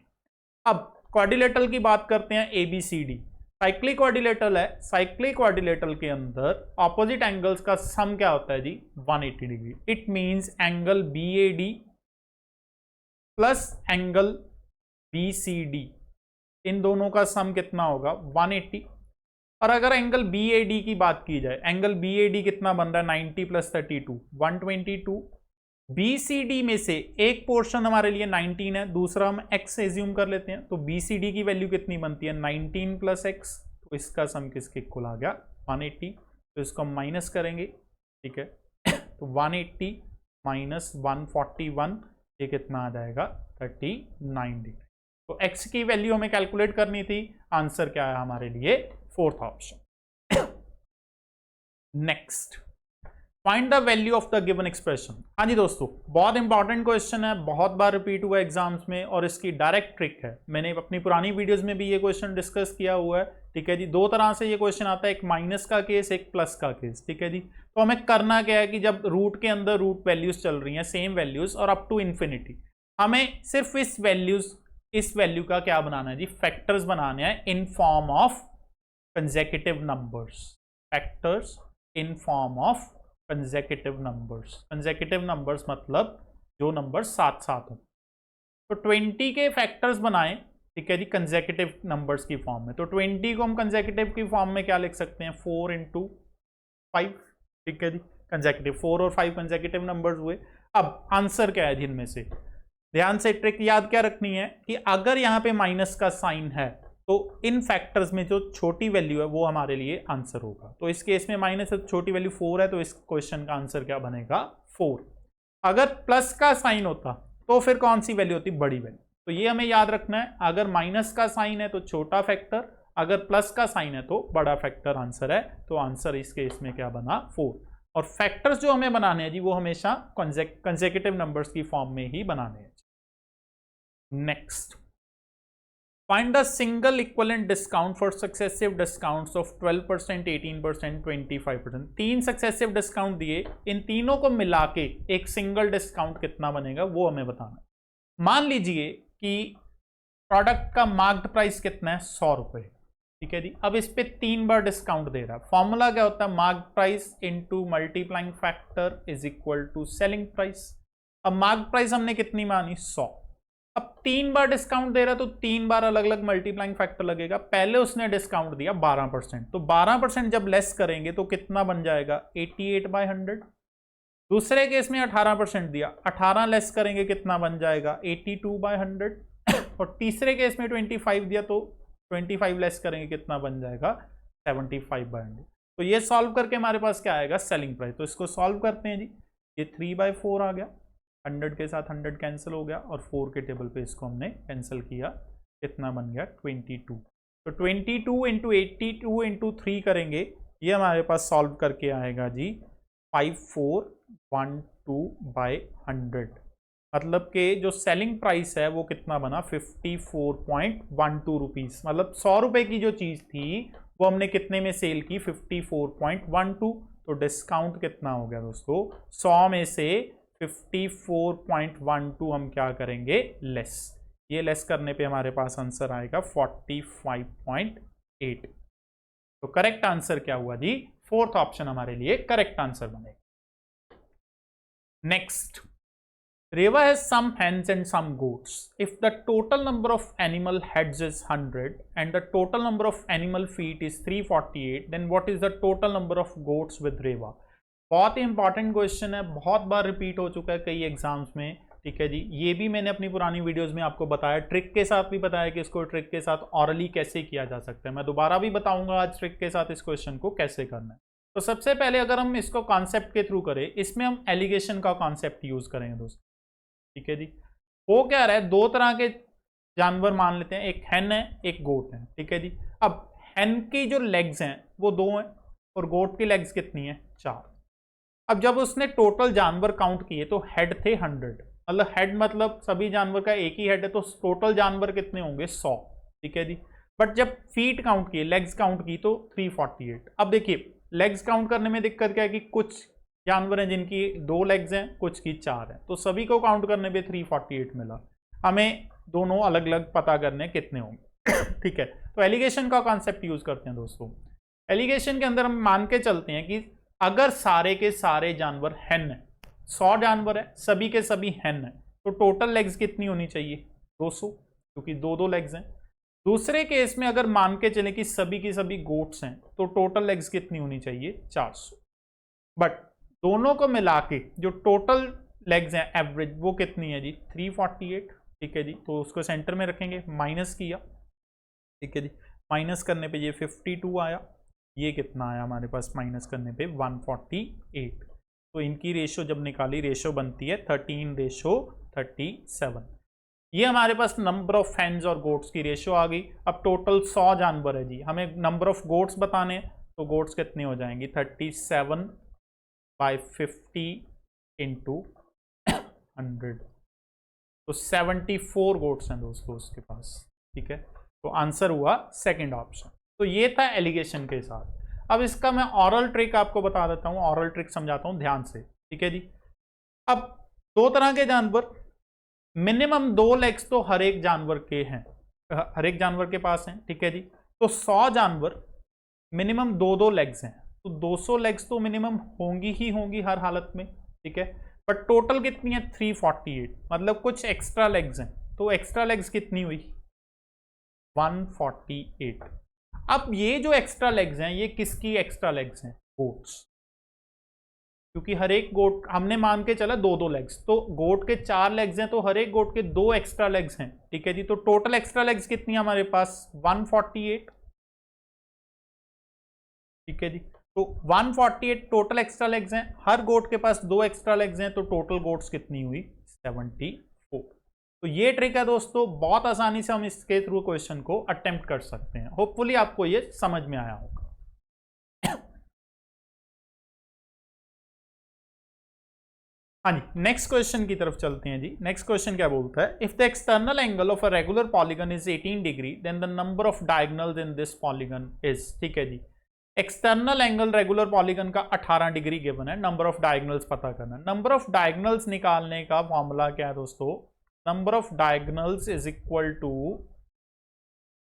अब क्वाड्रिलेटरल की बात करते हैं ABCD। साइक्लिक क्वाड्रिलेटरल है, साइक्लिक क्वाड्रिलेटरल के अंदर ऑपोजिट एंगल्स का सम क्या होता है जी, 180 degree. It means angle BAD plus angle BCD, इन दोनों का सम कितना होगा, 180। और अगर एंगल BAD की बात की जाए, एंगल BAD कितना बन रहा है, 90 + 32, 122। BCD में से एक पोर्शन हमारे लिए 19 है, दूसरा हम x एज्यूम कर लेते हैं, तो BCD की वैल्यू कितनी बनती है, 19 + x। तो इसका सम किसके इक्वल आ गया, 180। तो इसको हम माइनस करेंगे। ठीक है, तो 180 - 141, ये कितना आ जाएगा, 39 डिग्री। तो x की वैल्यू हमें कैलकुलेट करनी थी, आंसर क्या है हमारे लिए, fourth option. Next, find the value of the given expression. हाँ जी दोस्तों, बहुत इंपॉर्टेंट क्वेश्चन है, बहुत बार रिपीट हुआ एग्जाम्स में और इसकी डायरेक्ट ट्रिक है। मैंने अपनी पुरानी वीडियोस में भी ये क्वेश्चन डिस्कस किया हुआ है। ठीक है जी, दो तरह से ये क्वेश्चन आता है, एक माइनस का केस, एक प्लस का केस। ठीक है जी, तो हमें करना क्या है कि जब रूट के अंदर रूट वैल्यूज चल रही हैं, सेम वैल्यूज और अप टू इन्फिनिटी, हमें सिर्फ इस वैल्यू का क्या बनाना है जी, फैक्टर्स बनाने हैं in form of consecutive numbers. Factors in form of consecutive numbers. Consecutive numbers मतलब जो नंबर साथ साथ हो। तो 20 के फैक्टर्स बनाएं। ठीक है जी, कंसेक्यूटिव नंबर्स की फॉर्म में। तो 20 को हम कंसेक्यूटिव की फॉर्म में क्या लिख सकते हैं, 4 × 5, ठीक है जी, कंसेक्यूटिव 4 और 5 कंसेक्यूटिव नंबर्स हुए। अब आंसर क्या है जी इनमें से, ध्यान से ट्रिक याद क्या रखनी है कि अगर यहाँ पे माइनस का साइन है तो इन फैक्टर्स में जो छोटी वैल्यू है वो हमारे लिए आंसर होगा। तो इस केस में माइनस है, छोटी वैल्यू 4 है, तो इस क्वेश्चन का आंसर क्या बनेगा, 4। अगर प्लस का साइन होता तो फिर कौन सी वैल्यू होती, बड़ी वैल्यू। तो ये हमें याद रखना है, अगर माइनस का साइन है तो छोटा फैक्टर, अगर प्लस का साइन है तो बड़ा फैक्टर आंसर है। तो आंसर इस केस में क्या बना, 4। और फैक्टर्स जो हमें बनाने हैं जी वो हमेशा कंसेक्यूटिव नंबर्स की फॉर्म में ही बनाने हैं। Next, find the single equivalent discount for successive discounts of 12%, 18%, 25%। 3 successive discount दिए, इन तीनों को मिला के एक सिंगल डिस्काउंट कितना बनेगा वो हमें बताना है। मान लीजिए कि प्रोडक्ट का मार्क्ड प्राइस कितना है, 100 रुपए, ठीक है जी। अब इस पे 3 बार डिस्काउंट दे रहा है। फॉर्मूला क्या होता है, marked price into multiplying factor is equal to selling price. अब मार्क्ड प्राइस हमने कितनी मानी, 100। अब 3 बार डिस्काउंट दे रहा तो 3 बार अलग अलग मल्टीप्लाइंग फैक्टर लगेगा। पहले उसने डिस्काउंट दिया 12%, तो 12% जब लेस करेंगे तो कितना बन जाएगा, 88/100। दूसरे केस में 18% दिया, 18 लेस करेंगे कितना बन जाएगा, 82/100। और तीसरे केस में 25 दिया तो 25 लेस करेंगे कितना बन जाएगा, 75/100। तो ये सॉल्व करके हमारे पास क्या आएगा, सेलिंग प्राइस। तो इसको सॉल्व करते हैं जी, ये 3/4 आ गया, 100 के साथ 100 कैंसिल हो गया और 4 के टेबल पे इसको हमने कैंसिल किया, कितना बन गया, 22। तो 22 इंटू 82 इंटू 3 करेंगे, ये हमारे पास सॉल्व करके आएगा जी 5412/100। मतलब कि जो सेलिंग प्राइस है वो कितना बना, 54.12 रुपीज़। मतलब 100 रुपये की जो चीज़ थी वो हमने कितने में सेल की, 54.12। तो डिस्काउंट कितना हो गया दोस्तों, 100 में से 54.12 हम क्या करेंगे, लेस। ये लेस करने पे हमारे पास आंसर आएगा 45.8। तो करेक्ट आंसर क्या हुआ जी, 4th ऑप्शन हमारे लिए करेक्ट आंसर बनेगा। Next, Reva has some hens and some goats. If the total number of animal heads is 100 and the total number of animal feet is 348, then what is the total number of goats with Reva? बहुत ही important question है, बहुत बार repeat हो चुका है कई exams में, ठीक है जी। ये भी मैंने अपनी पुरानी वीडियोस में आपको बताया, ट्रिक के साथ भी बताया कि इसको ट्रिक के साथ ऑरली कैसे किया जा सकता है। मैं दोबारा भी बताऊंगा आज ट्रिक के साथ इस क्वेश्चन को कैसे करना है। तो सबसे पहले अगर हम इसको कॉन्सेप्ट के थ्रू करें, इसमें हम एलिगेशन का कॉन्सेप्ट यूज करेंगे दोस्तों, ठीक है जी। वो क्या रहा है, 2 तरह के जानवर मान लेते हैं, एक हैन है एक गोट है, ठीक है जी। अब हैन की जो लेग्स हैं वो 2 हैं और गोट की लेग्स कितनी है, 4। अब जब उसने टोटल जानवर काउंट किए तो हेड थे 100, मतलब हेड मतलब सभी जानवर का एक ही हेड है, तो टोटल जानवर कितने होंगे, 100, ठीक है जी। बट जब फीट काउंट किए, लेग्स काउंट की तो 348। अब देखिए लेग्स काउंट करने में दिक्कत क्या है कि कुछ जानवर हैं जिनकी 2 लेग्स हैं, कुछ की 4 हैं, तो सभी को काउंट करने पे 348 मिला। हमें दोनों अलग अलग पता करने कितने होंगे, ठीक है। तो एलिगेशन का कॉन्सेप्ट यूज करते हैं दोस्तों। एलिगेशन के अंदर हम मान के चलते हैं कि अगर सारे के सारे जानवर हैन है, 100 जानवर है, सभी के सभी हैन है, तो टोटल लेग्स कितनी होनी चाहिए, 200, क्योंकि 2 लेग्स हैं। दूसरे केस में अगर मान के चले कि सभी की सभी गोट्स हैं, तो टोटल लेग्स कितनी होनी चाहिए, 400। बट दोनों को मिला के जो टोटल लेग्स हैं एवरेज, वो कितनी है जी, 348, ठीक है जी। तो उसको सेंटर में रखेंगे, माइनस किया, ठीक है जी। माइनस करने पे ये 52 आया, ये कितना आया हमारे पास माइनस करने पे 148। तो इनकी रेशो जब निकाली, रेशो बनती है 13:37। ये हमारे पास नंबर ऑफ हैंड्स और गोट्स की रेशो आ गई। अब टोटल 100 जानवर है जी, हमें नंबर ऑफ गोट्स बताने हैं, तो गोट्स कितनी हो जाएंगी, 37/50 × 100, तो 74 गोट्स हैं दोस्तों उसके पास, ठीक है। तो आंसर हुआ सेकंड ऑप्शन। तो ये था एलिगेशन के साथ। अब इसका मैं ऑरल ट्रिक आपको बता देता हूँ, ऑरल ट्रिक समझाता हूँ ध्यान से, ठीक है जी। अब 2 तरह के जानवर, मिनिमम 2 लेग्स तो हर एक जानवर के हैं, हर एक जानवर के पास हैं, ठीक है जी। तो 100 जानवर मिनिमम 2 लेग्स हैं, तो 200 लेग्स तो मिनिमम होंगी ही होंगी हर हालत में, ठीक है। बट टोटल कितनी है, 348, मतलब कुछ एक्स्ट्रा लेग्स हैं। तो एक्स्ट्रा लेग्स कितनी हुई, 148। अब ये जो एक्स्ट्रा लेग्स हैं ये किसकी एक्स्ट्रा लेग्स हैं? गोट्स, क्योंकि हर एक गोट हमने मान के चला 2-2 लेग्स, तो गोट के 4 लेग्स हैं तो हर एक गोट के 2 एक्स्ट्रा लेग्स हैं। ठीक है जी, तो टोटल एक्स्ट्रा लेग्स कितनी है हमारे पास? 148। ठीक है जी, तो 148 टोटल एक्स्ट्रा लेग्स हैं, हर गोट के पास 2 एक्स्ट्रा लेग्स हैं, तो टोटल गोट्स कितनी हुई? 74। तो ये ट्रिक है दोस्तों, बहुत आसानी से हम इसके थ्रू क्वेश्चन को अटेम्प्ट कर सकते हैं। होपफुली आपको ये समझ में आया होगा। हाँ जी, नेक्स्ट क्वेश्चन की तरफ चलते हैं जी। नेक्स्ट क्वेश्चन क्या बोलता है? If the external angle of a regular polygon is 18 degree then the number of diagonals in this polygon is. ठीक है जी, एक्सटर्नल एंगल रेगुलर पॉलीगन का 18 डिग्री गिवन है, नंबर ऑफ डायगोनल्स पता करना है। नंबर ऑफ डायगोनल्स निकालने का फॉर्मूला क्या है दोस्तों? Number of diagonals is equal to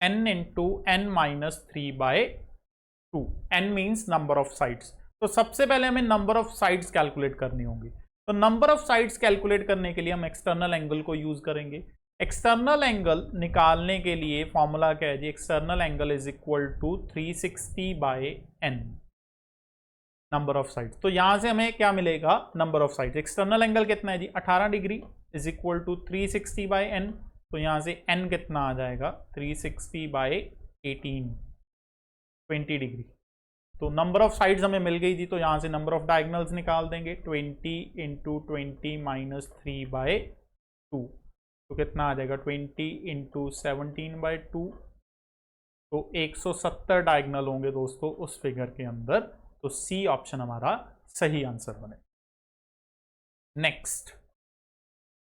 n into n minus 3/2। n means number of sides. तो सबसे पहले हमें नंबर ऑफ साइड्स कैलकुलेट करनी होगी। तो नंबर ऑफ साइड्स कैलकुलेट करने के लिए हम एक्सटर्नल एंगल को यूज करेंगे। एक्सटर्नल एंगल निकालने के लिए फॉर्मूला क्या है जी? External angle is equal to 360/n, number of sides. तो यहां से हमें क्या मिलेगा? Number of sides. External angle कितना है जी? 18 degree is equal to 360/n। तो यहां से n कितना आ जाएगा? 360/18, 20 डिग्री। तो नंबर ऑफ साइड्स हमें मिल गई जी, तो यहां से नंबर ऑफ डायगोनल्स निकाल देंगे। 20 इंटू 20 माइनस 3/2, तो कितना आ जाएगा? 20 इंटू 17/2। तो 170 डायगोनल होंगे दोस्तों उस फिगर के अंदर। तो सी ऑप्शन हमारा सही आंसर बने। Next,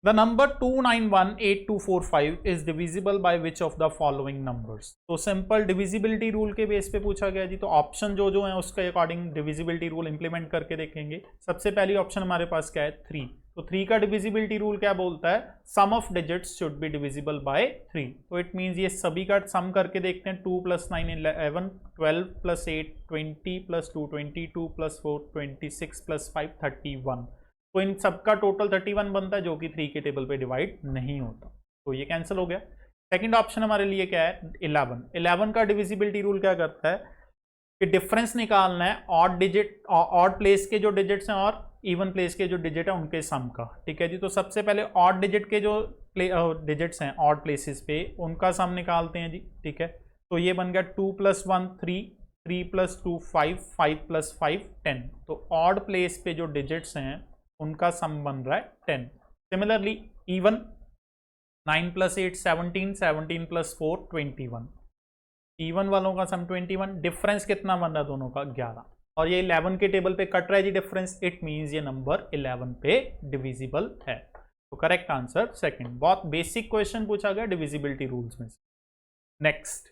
the number 2918245 is divisible by which of the following numbers. तो सिंपल डिविजिबिलिटी रूल के बेस पे पूछा गया जी। तो ऑप्शन जो है उसके अकॉर्डिंग डिविजिबिलिटी रूल इंप्लीमेंट करके देखेंगे। सबसे पहली ऑप्शन हमारे पास क्या है? 3। तो 3 का डिविजिबिलिटी रूल क्या बोलता है? Sum of digits should be divisible by 3। तो इट मींस ये सभी का सम करके देखते हैं। 2 + 9 11, 12 + 8 20 + 2 22 + 4 26 + 5 31। तो इन सबका टोटल 31 बनता है, जो कि 3 के टेबल पे डिवाइड नहीं होता। तो ये कैंसिल हो गया। सेकंड ऑप्शन हमारे लिए क्या है? 11। 11 का डिविजिबिलिटी रूल क्या करता है कि डिफरेंस निकालना है ऑड डिजिट, ऑड प्लेस के जो डिजिट्स हैं और इवन प्लेस के जो डिजिट है उनके सम का। ठीक है जी, तो सबसे पहले ऑड डिजिट के जो डिजिट्स हैं ऑड प्लेसेस पे, उनका सम निकालते हैं जी। ठीक है, तो ये बन गया 2 + 1 3, 3 + 2 5, 5 + 5 10। तो ऑड प्लेस पे जो डिजिट्स हैं उनका सम बन रहा है 10। Similarly even 9 + 8 17, 17 + 4 21। इवन वालों का सम 21। डिफरेंस कितना बन रहा है दोनों का? 11। और ये 11 के टेबल पे कट रहा है जी डिफरेंस। इट मींस ये नंबर 11 पे डिविजिबल है। तो करेक्ट आंसर सेकंड। बहुत बेसिक क्वेश्चन पूछा गया डिविजिबिलिटी रूल्स में से। Next,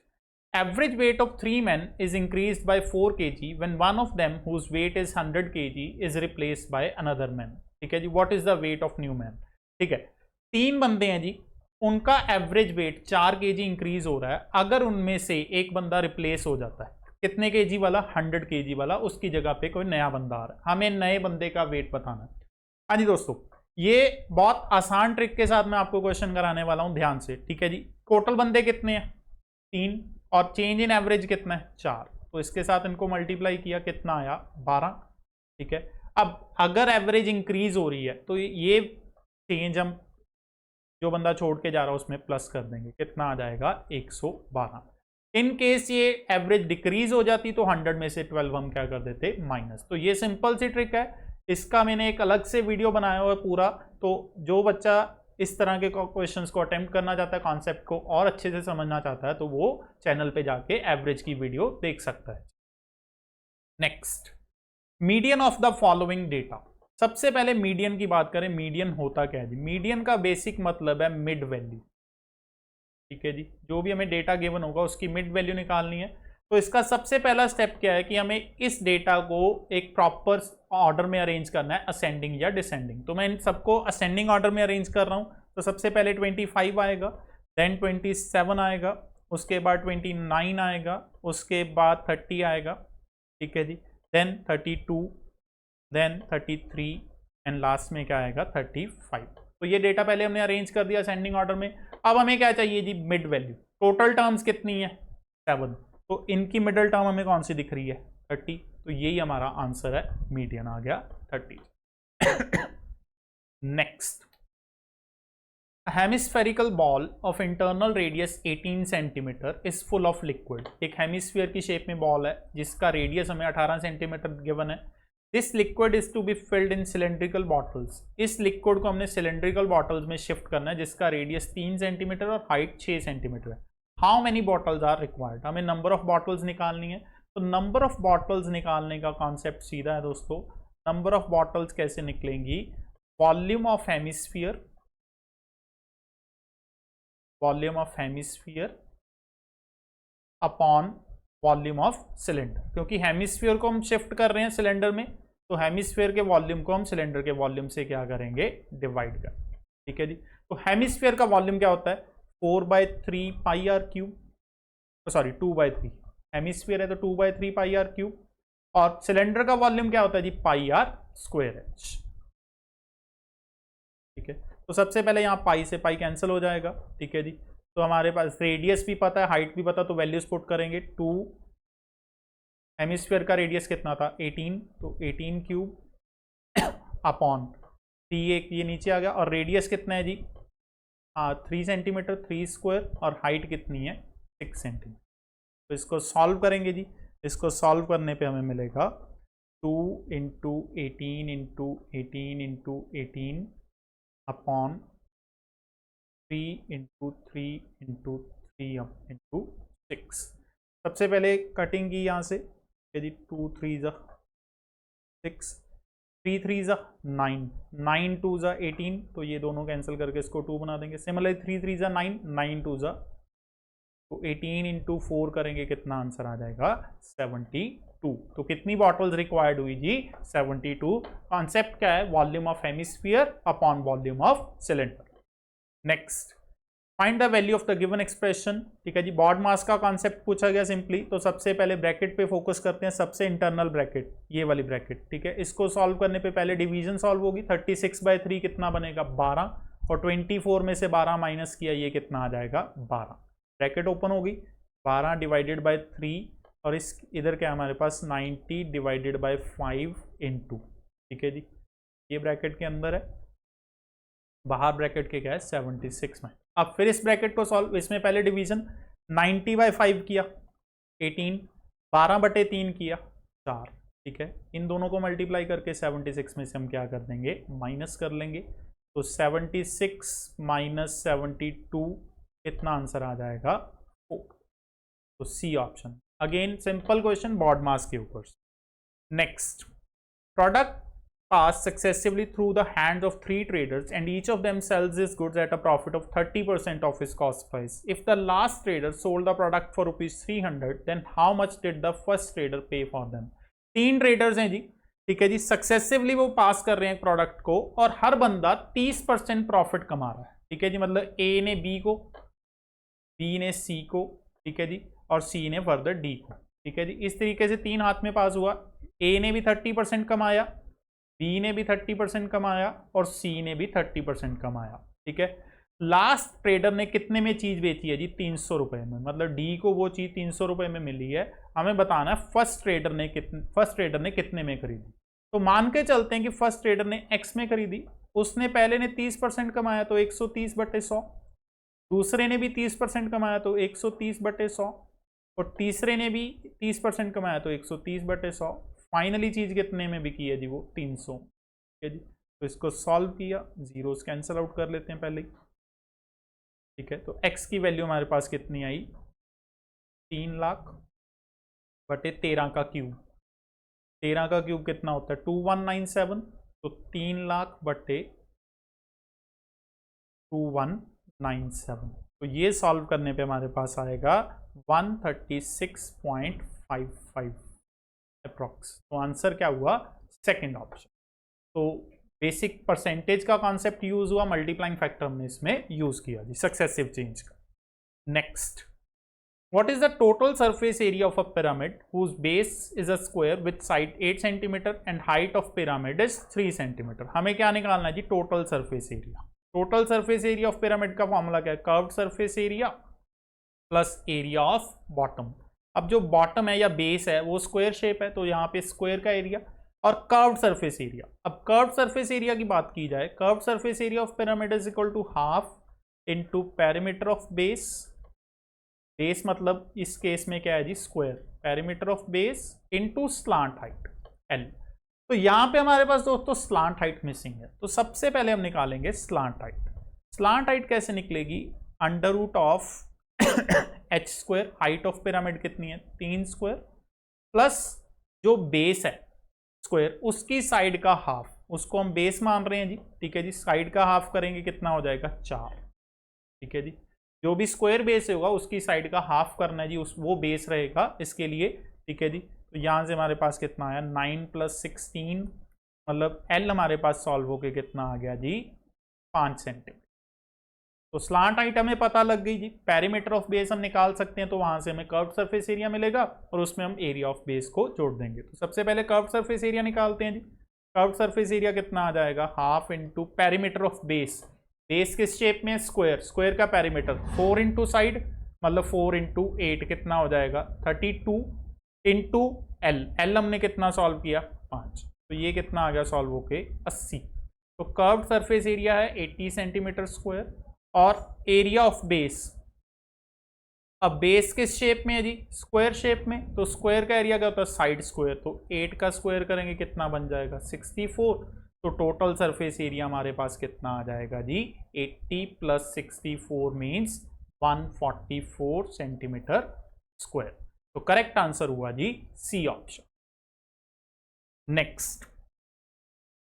average weight of 3 men is increased by 4 kg when one of them whose weight is 100 kg is replaced by another man। ठीक है जी, what is the weight of new man। ठीक है, 3 बंदे हैं जी, उनका average weight 4 kg increase हो रहा है अगर उनमें से एक बंदा रिप्लेस हो जाता है। कितने kg वाला? 100 kg वाला। उसकी जगह पे कोई नया बंदा आ रहा है, हमें नए बंदे का वेट बताना है। हाँ जी दोस्तों, ये बहुत आसान ट्रिक के साथ मैं आपको क्वेश्चन कराने वाला हूं, ध्यान से। ठीक है जी, टोटल बंदे कितने हैं? 3, और चेंज इन एवरेज कितना है? 4। तो इसके साथ इनको मल्टीप्लाई किया, कितना आया? 12। ठीक है, अब अगर एवरेज इंक्रीज हो रही है तो ये चेंज हम जो बंदा छोड़ के जा रहा है उसमें प्लस कर देंगे। कितना आ जाएगा? 112। इन केस ये एवरेज डिक्रीज हो जाती तो 100 में से 12 हम क्या कर देते? माइनस। तो ये सिंपल सी ट्रिक है, इसका मैंने एक अलग से वीडियो बनाया हुआ है पूरा। तो जो बच्चा इस तरह के क्वेश्चंस को अटेम्प्ट करना चाहता है, कॉन्सेप्ट को और अच्छे से समझना चाहता है, तो वो चैनल पे जाके एवरेज की वीडियो देख सकता है। Next, median of the following data. सबसे पहले मीडियन की बात करें। मीडियन होता क्या है जी? मीडियन का बेसिक मतलब है मिड वैल्यू। ठीक है जी, जो भी हमें डेटा गिवन होगा उसकी मिड वैल्यू निकालनी है। तो इसका सबसे पहला स्टेप क्या है कि हमें इस डेटा को एक प्रॉपर ऑर्डर में अरेंज करना है, असेंडिंग या डिसेंडिंग। तो मैं इन सबको असेंडिंग ऑर्डर में अरेंज कर रहा हूँ। तो सबसे पहले 25 आएगा, देन 27 आएगा, उसके बाद 29 आएगा, उसके बाद 30 आएगा। ठीक है जी, देन 32, देन 33 एंड लास्ट में क्या आएगा? 35। तो ये डेटा पहले हमने अरेंज कर दिया असेंडिंग ऑर्डर में। अब हमें क्या चाहिए जी, मिड वैल्यू। टोटल टर्म्स कितनी है 7, तो इनकी मिडल टर्म हमें कौन सी दिख रही है 30, तो यही हमारा आंसर है, मीडियन आ गया 30। Next, hemispherical bowl of internal radius 18 centimetre is full of liquid. एक हेमिस्फीयर की शेप में बॉल है जिसका रेडियस हमें 18 सेंटीमीटर गिवन है। This liquid is to be filled in cylindrical bottles. इस लिक्विड को हमने सिलेंड्रिकल बॉटल्स में शिफ्ट करना है जिसका रेडियस 3 सेंटीमीटर और हाइट 6 सेंटीमीटर है। How many bottles are required, हमें नंबर ऑफ बॉटल्स निकालनी है। तो नंबर ऑफ बॉटल्स निकालने का कॉन्सेप्ट सीधा है दोस्तों। नंबर ऑफ बॉटल्स कैसे निकलेंगी, volume of hemisphere, volume of hemisphere upon volume of cylinder, क्योंकि हेमिस्फीयर को हम शिफ्ट कर रहे हैं सिलेंडर में, तो हेमिस्फीयर के वॉल्यूम को हम सिलेंडर के वॉल्यूम से क्या करेंगे, डिवाइड कर। ठीक है जी। तो हेमिस्फीयर का वॉल्यूम क्या होता है 4/3 पाई आर क्यूब, सॉरी 2/3, हेमिस्फीयर है तो 2/3 पाई आर क्यूब, और सिलेंडर का वॉल्यूम क्या होता है जी पाई आर स्क्वायर एच। ठीक है, तो सबसे पहले यहाँ पाई से पाई कैंसिल हो जाएगा। ठीक है जी, तो हमारे पास रेडियस भी पता है, हाइट भी पता, तो वैल्यूज पुट करेंगे। 2, हेमिस्फीयर का रेडियस कितना था 18, तो 18 क्यूब अपॉन 3, एक ये नीचे आ गया, और रेडियस कितना है जी 3 सेंटीमीटर, 3 स्क्वायर, और हाइट कितनी है 6 सेंटीमीटर। तो इसको सॉल्व करेंगे जी। इसको सॉल्व करने पे हमें मिलेगा 2 into 18 into 18 into 18 upon 3 into 3 into 3 into 6। सबसे पहले कटिंग की यहाँ से, यदि 2 3 ज़ा 6, 3 3 ज़ा 9, 9 2 ज़ा 18, तो ये दोनों कैंसिल करके इसको 2 बना देंगे। सिमिलरली 3 3 ज़ा 9, 9 2 ज़ा, तो 18 इंटू 4 करेंगे, कितना आंसर आ जाएगा 72। तो कितनी बॉटल्स रिक्वायर्ड हुई जी 72। कॉन्सेप्ट क्या है, volume of hemisphere upon volume of cylinder. Next, find the value of the given expression. ठीक है जी, बॉड मास का कॉन्सेप्ट पूछा गया सिंपली, तो सबसे पहले ब्रैकेट पे फोकस करते हैं, सबसे इंटरनल ब्रैकेट, ये वाली ब्रैकेट। ठीक है, इसको सॉल्व करने पे पहले डिवीजन सॉल्व होगी। 36/3 कितना बनेगा 12, और 24 में से 12 माइनस किया, ये कितना आ जाएगा 12। ब्रैकेट ओपन होगी, 12 डिवाइडेड बाय 3, और इस इधर क्या हमारे पास 90 डिवाइडेड बाय 5 इंटू। ठीक है जी, ये ब्रैकेट के अंदर है, बाहर ब्रैकेट के क्या है 76 में। अब फिर इस ब्रैकेट को सॉल्व, इसमें पहले डिवीजन 90/5 किया 18, 12/3 किया 4। ठीक है, इन दोनों को मल्टीप्लाई करके 76 में से हम क्या कर देंगे, माइनस कर लेंगे। तो 76 माइनस 72, कितना आंसर आ जाएगा 4। तो C option. Again simple question BODMAS के ऊपर। Next, product pass successively through the hands of 3 traders and each of them sells his goods at a profit of 30% of his cost price. If the last trader sold the product for ₹300, then how much did the first trader pay for them? 3 traders हैं जी। ठीक है जी, successively वो पास कर रहे हैं product को, और हर बंदा 30% प्रॉफिट कमा रहा है। ठीक है जी, मतलब ए ने बी को, बी ने सी को, ठीक है जी, और सी ने फर्दर डी को। ठीक है जी, इस तरीके से 3 हाथ में पास हुआ। ए ने भी 30% कमाया, बी ने भी 30% कमाया, और सी ने भी 30% कमाया। ठीक है, लास्ट ट्रेडर ने कितने में चीज बेची है जी 300 रुपए में, मतलब डी को वो चीज 300 रुपए में मिली है। हमें बताना है फर्स्ट ट्रेडर ने कितने में खरीदी। तो मान के चलते हैं कि फर्स्ट ट्रेडर ने एक्स में खरीदी, उसने पहले ने 30% कमाया तो 130/100, दूसरे ने भी 30% कमाया तो 130/100, और तीसरे ने भी 30% कमाया तो 130/100। फाइनली चीज कितने में बिकी है जी वो 300। ठीक है जी, तो इसको सॉल्व किया, जीरोस कैंसिल आउट कर लेते हैं पहले। ठीक है, तो x की वैल्यू हमारे पास कितनी आई 3 लाख बटे 13 का क्यूब। 13 का क्यूब कितना होता है 2197, तो 3 लाख बटे 2197। तो ये सॉल्व करने पे हमारे पास आएगा 136.55 अप्रॉक्स। तो आंसर क्या हुआ सेकंड ऑप्शन। तो बेसिक परसेंटेज का कॉन्सेप्ट यूज हुआ, मल्टीप्लाइंग फैक्टर हमने इसमें यूज किया जी सक्सेसिव चेंज का। Next, what is the total surface area of a pyramid whose base is a square with side 8 centimetre and height of pyramid is 3 centimetre. हमें क्या निकालना है जी total surface area. Total surface area of pyramid का formula क्या है, curved surface area plus area of bottom. अब जो बॉटम है या बेस है वो स्क्वायर शेप है, तो यहाँ पे स्क्वायर का एरिया और कर्व्ड सरफेस एरिया। अब कर्व्ड सरफेस एरिया की बात की जाए, curved surface area of pyramid is equal to half into perimeter of base. Base मतलब इस केस में क्या है जी, square, perimeter of base into slant height l. तो यहां पे हमारे पास दोस्तों स्लांट हाइट मिसिंग है, तो सबसे पहले हम निकालेंगे स्लांट हाइट। स्लांट हाइट कैसे निकलेगी, under root of h square, height of pyramid कितनी है 3 स्क्वायर, प्लस जो बेस है स्क्वायर उसकी साइड का हाफ, उसको हम बेस मान रहे हैं जी, ठीक है जी, साइड का हाफ करेंगे कितना हो जाएगा 4, ठीक है जी। जो भी स्क्वायर बेस होगा उसकी साइड का हाफ करना है जी, वो बेस रहेगा इसके लिए, ठीक है जी। तो यहाँ से हमारे पास कितना आया 9 + 16, मतलब एल हमारे पास सॉल्व होके कितना आ गया जी 5 सेंटीमीटर। तो स्लांट हाइट हमें पता लग गई जी, पेरीमीटर ऑफ बेस हम निकाल सकते हैं, तो वहां से हमें कर्व्ड सरफेस एरिया मिलेगा और उसमें हम एरिया ऑफ बेस को जोड़ देंगे। तो सबसे पहले कर्व्ड सरफेस एरिया निकालते हैं जी। कर्व्ड सरफेस एरिया कितना आ जाएगा, half into perimeter of base, base किस शेप में, स्क्वायर, स्क्वायर का पेरीमीटर 4 इंटू साइड, मतलब 4 इंटू 8 कितना हो जाएगा 32 इंटू एल, एल हमने कितना सॉल्व किया 5, तो ये कितना आ गया सॉल्व होके 80। तो कर्व्ड सरफेस एरिया है 80 सेंटीमीटर स्क्वायर और एरिया ऑफ बेस, अब बेस किस शेप में है जी, स्क्वायर शेप में, तो स्क्वायर का एरिया क्या होता है साइड स्क्वायर, तो 8 का स्क्वायर करेंगे कितना बन जाएगा 64। तो टोटल सरफेस एरिया हमारे पास कितना आ जाएगा जी 80 + 64 मीन्स 144 सेंटीमीटर स्क्वायर। तो करेक्ट आंसर हुआ जी C option. Next,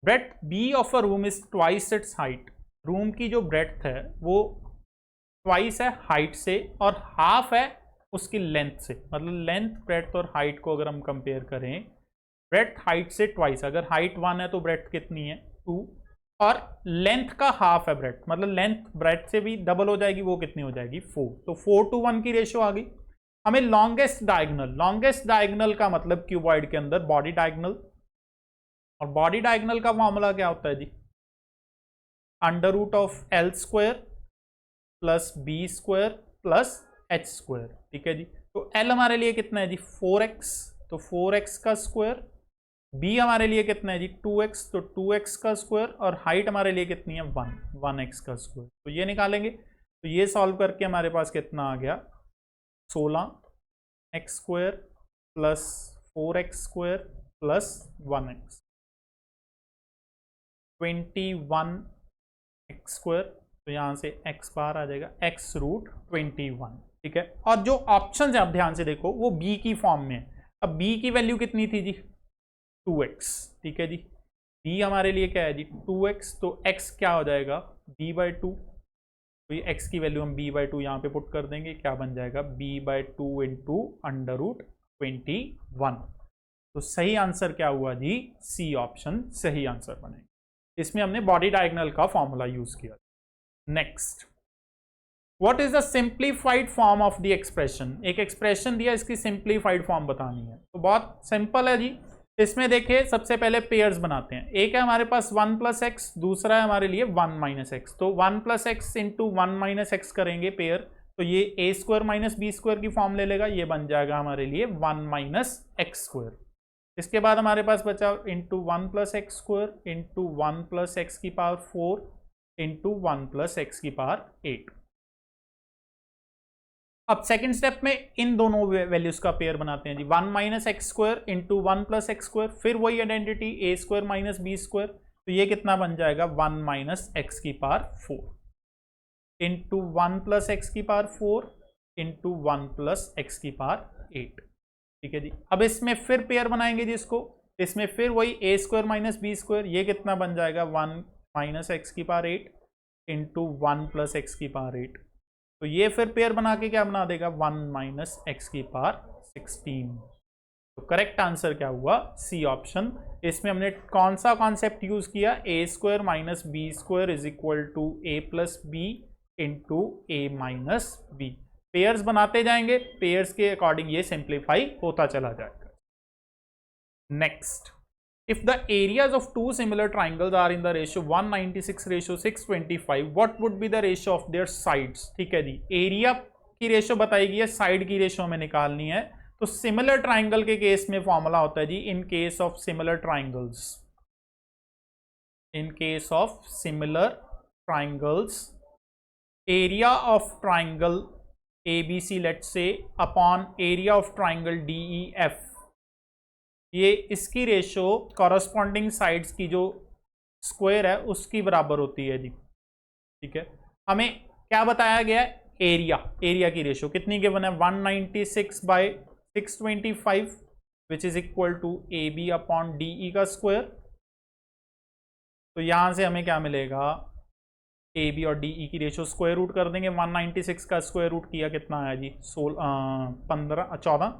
breadth b of a room is twice its height. Room की जो ब्रेड्थ है वो ट्वाइस है हाइट से और हाफ है उसकी लेंथ से, मतलब लेंथ ब्रेड्थ और हाइट को अगर हम कंपेयर करें, ब्रेड्थ हाइट से ट्वाइस, अगर हाइट 1 है तो ब्रेड्थ कितनी है 2 और लेंथ का हाफ है ब्रेड्थ, मतलब लेंथ ब्रेड्थ से भी डबल हो जाएगी, वो कितनी हो जाएगी 4, तो 4:1 की रेशियो आ गई। हमें लॉन्गेस्ट डायगोनल, लॉन्गेस्ट डायगोनल का मतलब क्यूबॉइड के अंदर बॉडी डायगोनल, और बॉडी डायगोनल का फॉर्मूला क्या होता है जी, under root of l square plus b square plus h square, ठीक है जी। तो एल हमारे लिए कितना है जी 4x, तो 4x का स्क्वायर, बी हमारे लिए कितना है जी 2x, तो 2x का स्क्वायर, और हाइट हमारे लिए कितनी है 1x का स्क्वायर, तो ये निकालेंगे। तो ये सॉल्व करके हमारे पास कितना आ गया 16x square plus 4x square plus 1x, 21x square, तो यहाँ से x बार आ जाएगा x√21, ठीक है। और जो ऑप्शन है आप ध्यान से देखो वो b की फॉर्म में है। अब b की वैल्यू कितनी थी जी 2x, ठीक है जी, b हमारे लिए क्या है जी 2x, तो x क्या हो जाएगा b/2, तो ये x की वैल्यू हम b/2 यहाँ पे पुट कर देंगे, क्या बन जाएगा b/2 इंटू √21। तो सही आंसर क्या हुआ जी सी ऑप्शन सही आंसर बनेगा, इसमें हमने बॉडी डायगोनल का फॉर्मूला यूज किया। Next, what is the simplified form of the expression. एक एक्सप्रेशन दिया, इसकी सिंप्लीफाइड फॉर्म बतानी है, तो बहुत सिंपल है जी। इसमें देखिए सबसे पहले पेयर्स बनाते हैं, एक है हमारे पास 1 + x, दूसरा है हमारे लिए 1 - x, तो 1 + x इंटू 1 - x करेंगे पेयर, तो ये a² - b² की फॉर्म ले लेगा, ये बन जाएगा हमारे लिए 1 - x²। इसके बाद हमारे पास बचा into 1 + x² into 1 + x⁴ into 1 + x⁸। अब सेकंड स्टेप में इन दोनों वैल्यूज का पेयर बनाते हैं जी, 1 - x² इंटू 1 + x², फिर वही आइडेंटिटी a² - b², तो ये कितना बन जाएगा 1 - x⁴ into 1 + x⁴ into 1 + x⁸, ठीक है जी। अब इसमें फिर पेयर बनाएंगे जिसको, इसमें फिर वही a² - b², ये कितना बन जाएगा 1 - x⁸ इंटू 1 + x⁸, तो ये फिर पेयर बना के क्या बना देगा 1 - x⁴। तो करेक्ट आंसर क्या हुआ सी ऑप्शन। इसमें हमने कौन सा कॉन्सेप्ट यूज किया, a² - b² is equal to a + b into a - b। Pairs बनाते जाएंगे, पेयर्स के अकॉर्डिंग ये सिंप्लीफाई होता चला जाएगा। Next, If the areas of two similar triangles are in the ratio 196:625, what would be the ratio of their sides? ठीक है जी, area की रेशो बताई गई है, साइड की रेशो हमें निकालनी है। तो सिमिलर ट्राइंगल के केस में फॉर्मूला होता है जी, in case of similar triangles, in case of similar triangles, area of triangle ABC let's say upon area of triangle DEF, ये इसकी रेशो कॉरस्पॉन्डिंग साइड्स की जो स्क्वायर है उसकी बराबर होती है जी। ठीक है, हमें क्या बताया गया है, एरिया की रेशो कितनी गिवन है, 196/625 which is equal to AB upon DE का स्क्वायर। तो यहां से हमें क्या मिलेगा, AB और DE की रेशो स्क्वायर रूट कर देंगे। 196 का स्क्वायर रूट किया कितना आया जी, 14,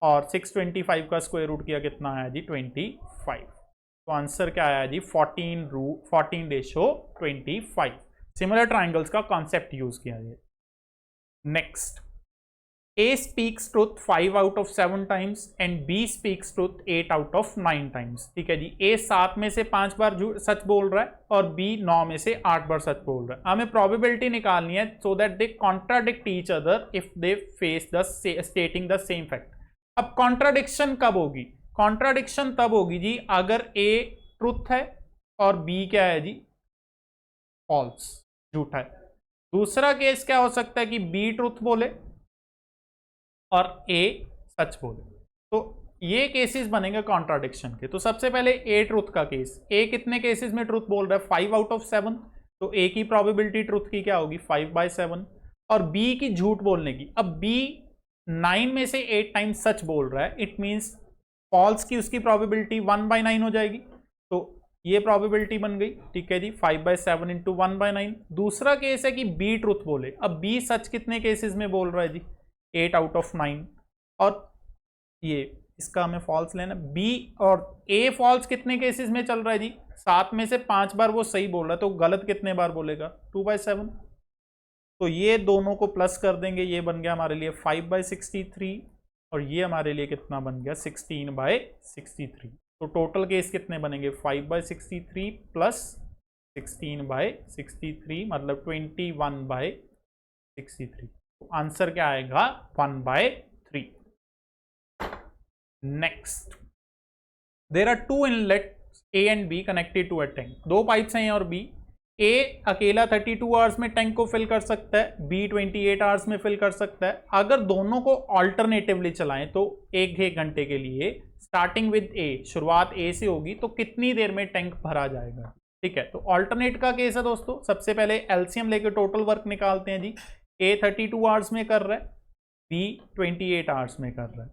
और 625 का स्क्वायर रूट किया कितना आया जी, 25। तो आंसर क्या आया जी, 14/25। सिमिलर ट्राइंगल्स का कॉन्सेप्ट यूज किया गया। Next, A speaks truth 5 out of 7 times and B speaks truth 8 out of 9 times। ठीक है जी, A 7 में से 5 बार सच बोल रहा है और B 9 में से 8 बार सच बोल रहा है। हमें प्रोबेबिलिटी निकालनी है so that they contradict each other if they face the stating the same fact. अब कॉन्ट्राडिक्शन कब होगी, कॉन्ट्राडिक्शन तब होगी जी अगर A ट्रुथ है और B क्या है जी, फॉल्स, झूठा है। दूसरा केस क्या हो सकता है कि B ट्रुथ बोले और A सच बोले। तो ये केसेस बनेंगे कॉन्ट्राडिक्शन के। तो सबसे पहले A ट्रुथ का केस, A कितने केसेस में ट्रुथ बोल रहा है, 5 out of 7। तो A की प्रोबेबिलिटी ट्रुथ की क्या होगी, 5/7। और B की झूठ बोलने की, अब B 9 में से 8 टाइम्स सच बोल रहा है, इट मीन्स फॉल्स की उसकी प्रोबेबिलिटी 1/9 हो जाएगी। तो ये प्रोबेबिलिटी बन गई। ठीक है जी, 5/7 इंटू 1/9। दूसरा केस है कि B ट्रुथ बोले। अब B सच कितने केसेस में बोल रहा है जी, 8 out of 9। और ये इसका हमें फॉल्स लेना। B और A फॉल्स कितने केसेस में चल रहा है जी, 7 में से 5 बार वो सही बोल रहा है, तो गलत कितने बार बोलेगा, 2/7। तो ये दोनों को प्लस कर देंगे, ये बन गया हमारे लिए 5/63 और ये हमारे लिए कितना बन गया, 16/63। तो टोटल केस कितने बनेंगे, 5/63 प्लस 16/63 मतलब 21/63। तो आंसर क्या आएगा, 1/3। Next, there are 2 inlets A and B connected to a tank. 2 pipes हैं A और B। A अकेला 32 आवर्स में टैंक को फिल कर सकता है, B 28 आवर्स में फिल कर सकता है। अगर दोनों को ऑल्टरनेटिवली चलाएं तो 1 घंटे के लिए, स्टार्टिंग विद A, शुरुआत A से होगी, तो कितनी देर में टैंक भरा जाएगा। ठीक है, तो ऑल्टरनेट का केस है दोस्तों। सबसे पहले एलसीएम लेके टोटल वर्क निकालते हैं जी। A 32 आवर्स में कर रहा है, B 28 आवर्स में कर रहा है।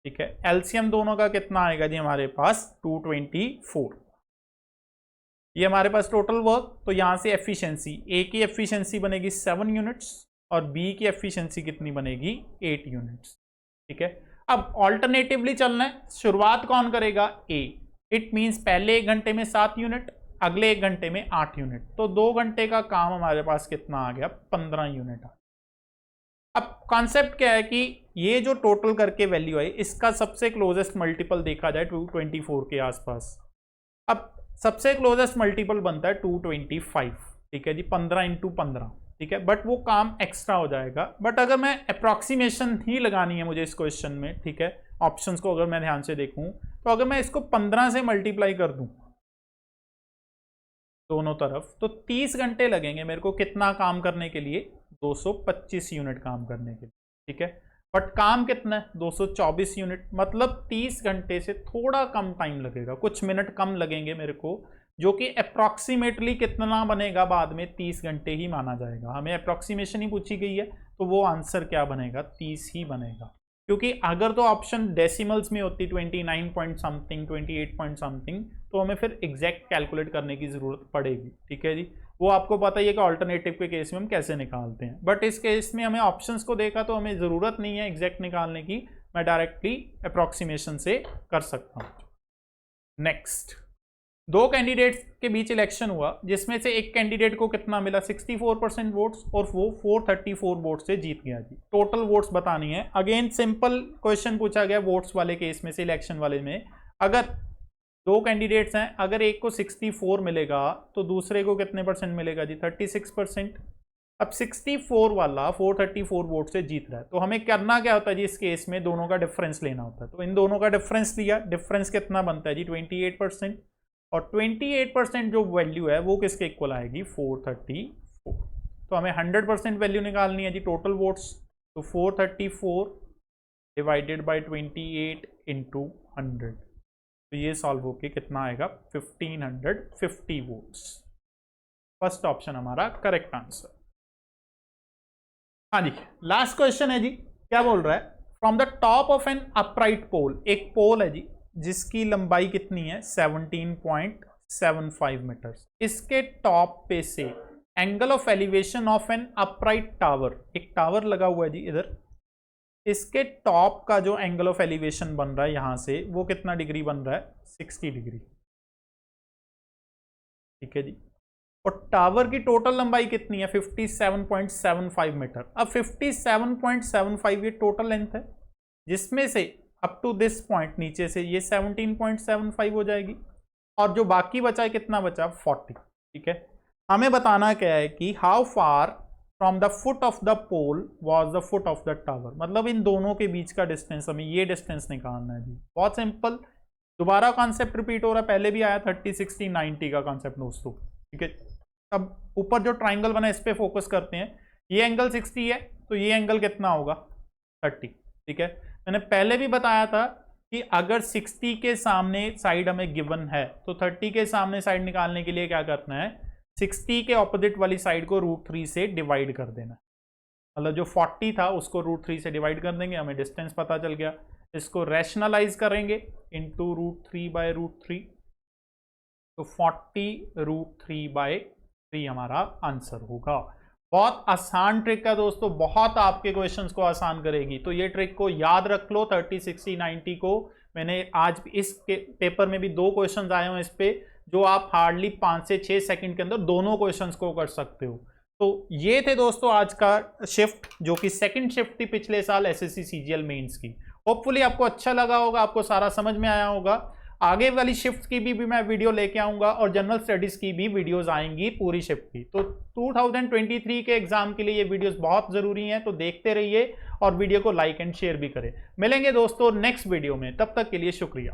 ठीक है, एलसीएम दोनों का कितना आएगा जी हमारे पास, 224। ये हमारे पास टोटल वर्क। तो यहां से एफिशिएंसी, A की एफिशिएंसी बनेगी 7 यूनिट्स और B की एफिशिएंसी कितनी बनेगी, 8 यूनिट्स। ठीक है, अब ऑल्टरनेटिवली चलना है, शुरुआत कौन करेगा, A। इट मींस पहले 1 घंटे में 7 यूनिट, अगले 1 घंटे में 8 यूनिट। तो 2 घंटे का काम हमारे पास कितना आ गया, 15 यूनिट। अब कॉन्सेप्ट क्या है कि ये जो टोटल करके वैल्यू है, इसका सबसे क्लोजेस्ट मल्टीपल देखा जाए 224 के आसपास। अब सबसे क्लोजेस्ट मल्टीपल बनता है 225। ठीक है जी, 15 इंटू 15। ठीक है, बट वो काम एक्स्ट्रा हो जाएगा। बट अगर मैं अप्रॉक्सीमेशन ही लगानी है मुझे इस क्वेश्चन में, ठीक है, ऑप्शंस को अगर मैं ध्यान से देखूं, तो अगर मैं इसको 15 से मल्टीप्लाई कर दूं दोनों तरफ, तो 30 घंटे लगेंगे मेरे को कितना काम करने के लिए, 225 यूनिट काम करने के लिए। ठीक है, बट काम कितना है, 224 यूनिट, मतलब 30 घंटे से थोड़ा कम टाइम लगेगा, कुछ मिनट कम लगेंगे मेरे को, जो कि अप्रॉक्सीमेटली कितना बनेगा बाद में 30 घंटे ही माना जाएगा। हमें अप्रॉक्सीमेशन ही पूछी गई है, तो वो आंसर क्या बनेगा, 30 ही बनेगा। क्योंकि अगर तो ऑप्शन डेसिमल्स में होती 29 पॉइंट समथिंग, 28 पॉइंट समथिंग, तो हमें फिर एग्जैक्ट कैलकुलेट करने की जरूरत पड़ेगी। ठीक है जी, वो आपको पता ही है कि ऑल्टरनेटिव के केस में हम कैसे निकालते हैं। बट इस केस में हमें ऑप्शंस को देखा तो हमें ज़रूरत नहीं है एग्जैक्ट निकालने की, मैं डायरेक्टली अप्रॉक्सीमेशन से कर सकता हूँ। नेक्स्ट, 2 कैंडिडेट्स के बीच इलेक्शन हुआ, जिसमें से एक कैंडिडेट को कितना मिला, 64% वोट्स, और वो 434 वोट से जीत गया जी। टोटल वोट्स बतानी है। अगेन सिंपल क्वेश्चन पूछा गया वोट्स वाले केस में से, इलेक्शन वाले में। अगर दो कैंडिडेट्स हैं, अगर एक को 64 मिलेगा तो दूसरे को कितने परसेंट मिलेगा जी? 36%। अब 64 वाला 434 वोट से जीत रहा है, तो हमें करना क्या होता है जी? इस केस में दोनों का डिफरेंस लेना होता है। तो इन दोनों का डिफरेंस लिया, डिफरेंस कितना बनता है जी? 28%। और 28% जो वैल्यू है वो किसके इक्वल आएगी? 434। तो हमें 100% वैल्यू निकालनी है जी टोटल वोट्स। तो 434 डिवाइडेड बाई 28 इंटू 100, तो ये सॉल्व होके कितना आएगा? 1550 वोट्स। फर्स्ट ऑप्शन हमारा करेक्ट आंसर। हाँ जी, लास्ट क्वेश्चन है जी, क्या बोल रहा है? From the top of an upright pole, एक पोल है जी जिसकी लंबाई कितनी है? 17.75 मीटर। इसके टॉप पे से angle of elevation of an upright tower, एक टावर लगा हुआ है जी इधर, इसके टॉप का जो एंगल ऑफ एलिवेशन बन रहा है यहां से, वो कितना डिग्री बन रहा है? 60 डिग्री। ठीक है जी। और टावर की टोटल लंबाई कितनी है? 57.75 मीटर। अब 57.75 ये टोटल लेंथ है, जिसमें से अप टू दिस पॉइंट नीचे से ये 17.75 हो जाएगी, और जो बाकी बचा है कितना बचा? 40। ठीक है, हमें बताना क्या है कि how far from the foot of the pole was the foot of the tower, मतलब इन दोनों के बीच का डिस्टेंस, हमें ये डिस्टेंस निकालना है जी। बहुत सिंपल, दोबारा कॉन्सेप्ट रिपीट हो रहा है, पहले भी आया 30, 60, 90 का कॉन्सेप्ट दोस्तों। ठीक है, अब ऊपर जो ट्राइंगल बना है इस पे फोकस करते हैं। ये एंगल 60 है, तो ये एंगल कितना होगा? 30। ठीक है, मैंने पहले भी बताया था कि अगर 60 के सामने साइड हमें गिवन है तो 30 के सामने साइड निकालने के लिए क्या करना है? 60 के ऑपोजिट वाली साइड को √3 से डिवाइड कर देना। मतलब जो 40 था उसको √3 से डिवाइड कर देंगे, हमें डिस्टेंस पता चल गया। इसको रैशनलाइज करेंगे इंटू √3 बाय √3, तो 40 √3 बाय 3 हमारा आंसर होगा। बहुत आसान ट्रिक है दोस्तों, बहुत आपके क्वेश्चंस को आसान करेगी। तो ये ट्रिक को याद रख लो। 30, 60, 90 को मैंने आज इस पेपर में भी 2 क्वेश्चंस आए हैं इस पे, जो आप हार्डली 5 से 6 सेकंड के अंदर दोनों क्वेश्चंस को कर सकते हो। तो ये थे दोस्तों आज का शिफ्ट, जो कि सेकंड शिफ्ट थी पिछले साल एसएससी सीजीएल मेंस की। होपफुली आपको अच्छा लगा होगा, आपको सारा समझ में आया होगा। आगे वाली शिफ्ट की भी मैं वीडियो लेके आऊंगा, और जनरल स्टडीज की भी वीडियोस आएंगी पूरी शिफ्ट की। तो 2023 के एग्जाम के लिए ये वीडियोस बहुत जरूरी हैं, तो देखते रहिए और वीडियो को लाइक एंड शेयर भी करें। मिलेंगे दोस्तों नेक्स्ट वीडियो में, तब तक के लिए शुक्रिया।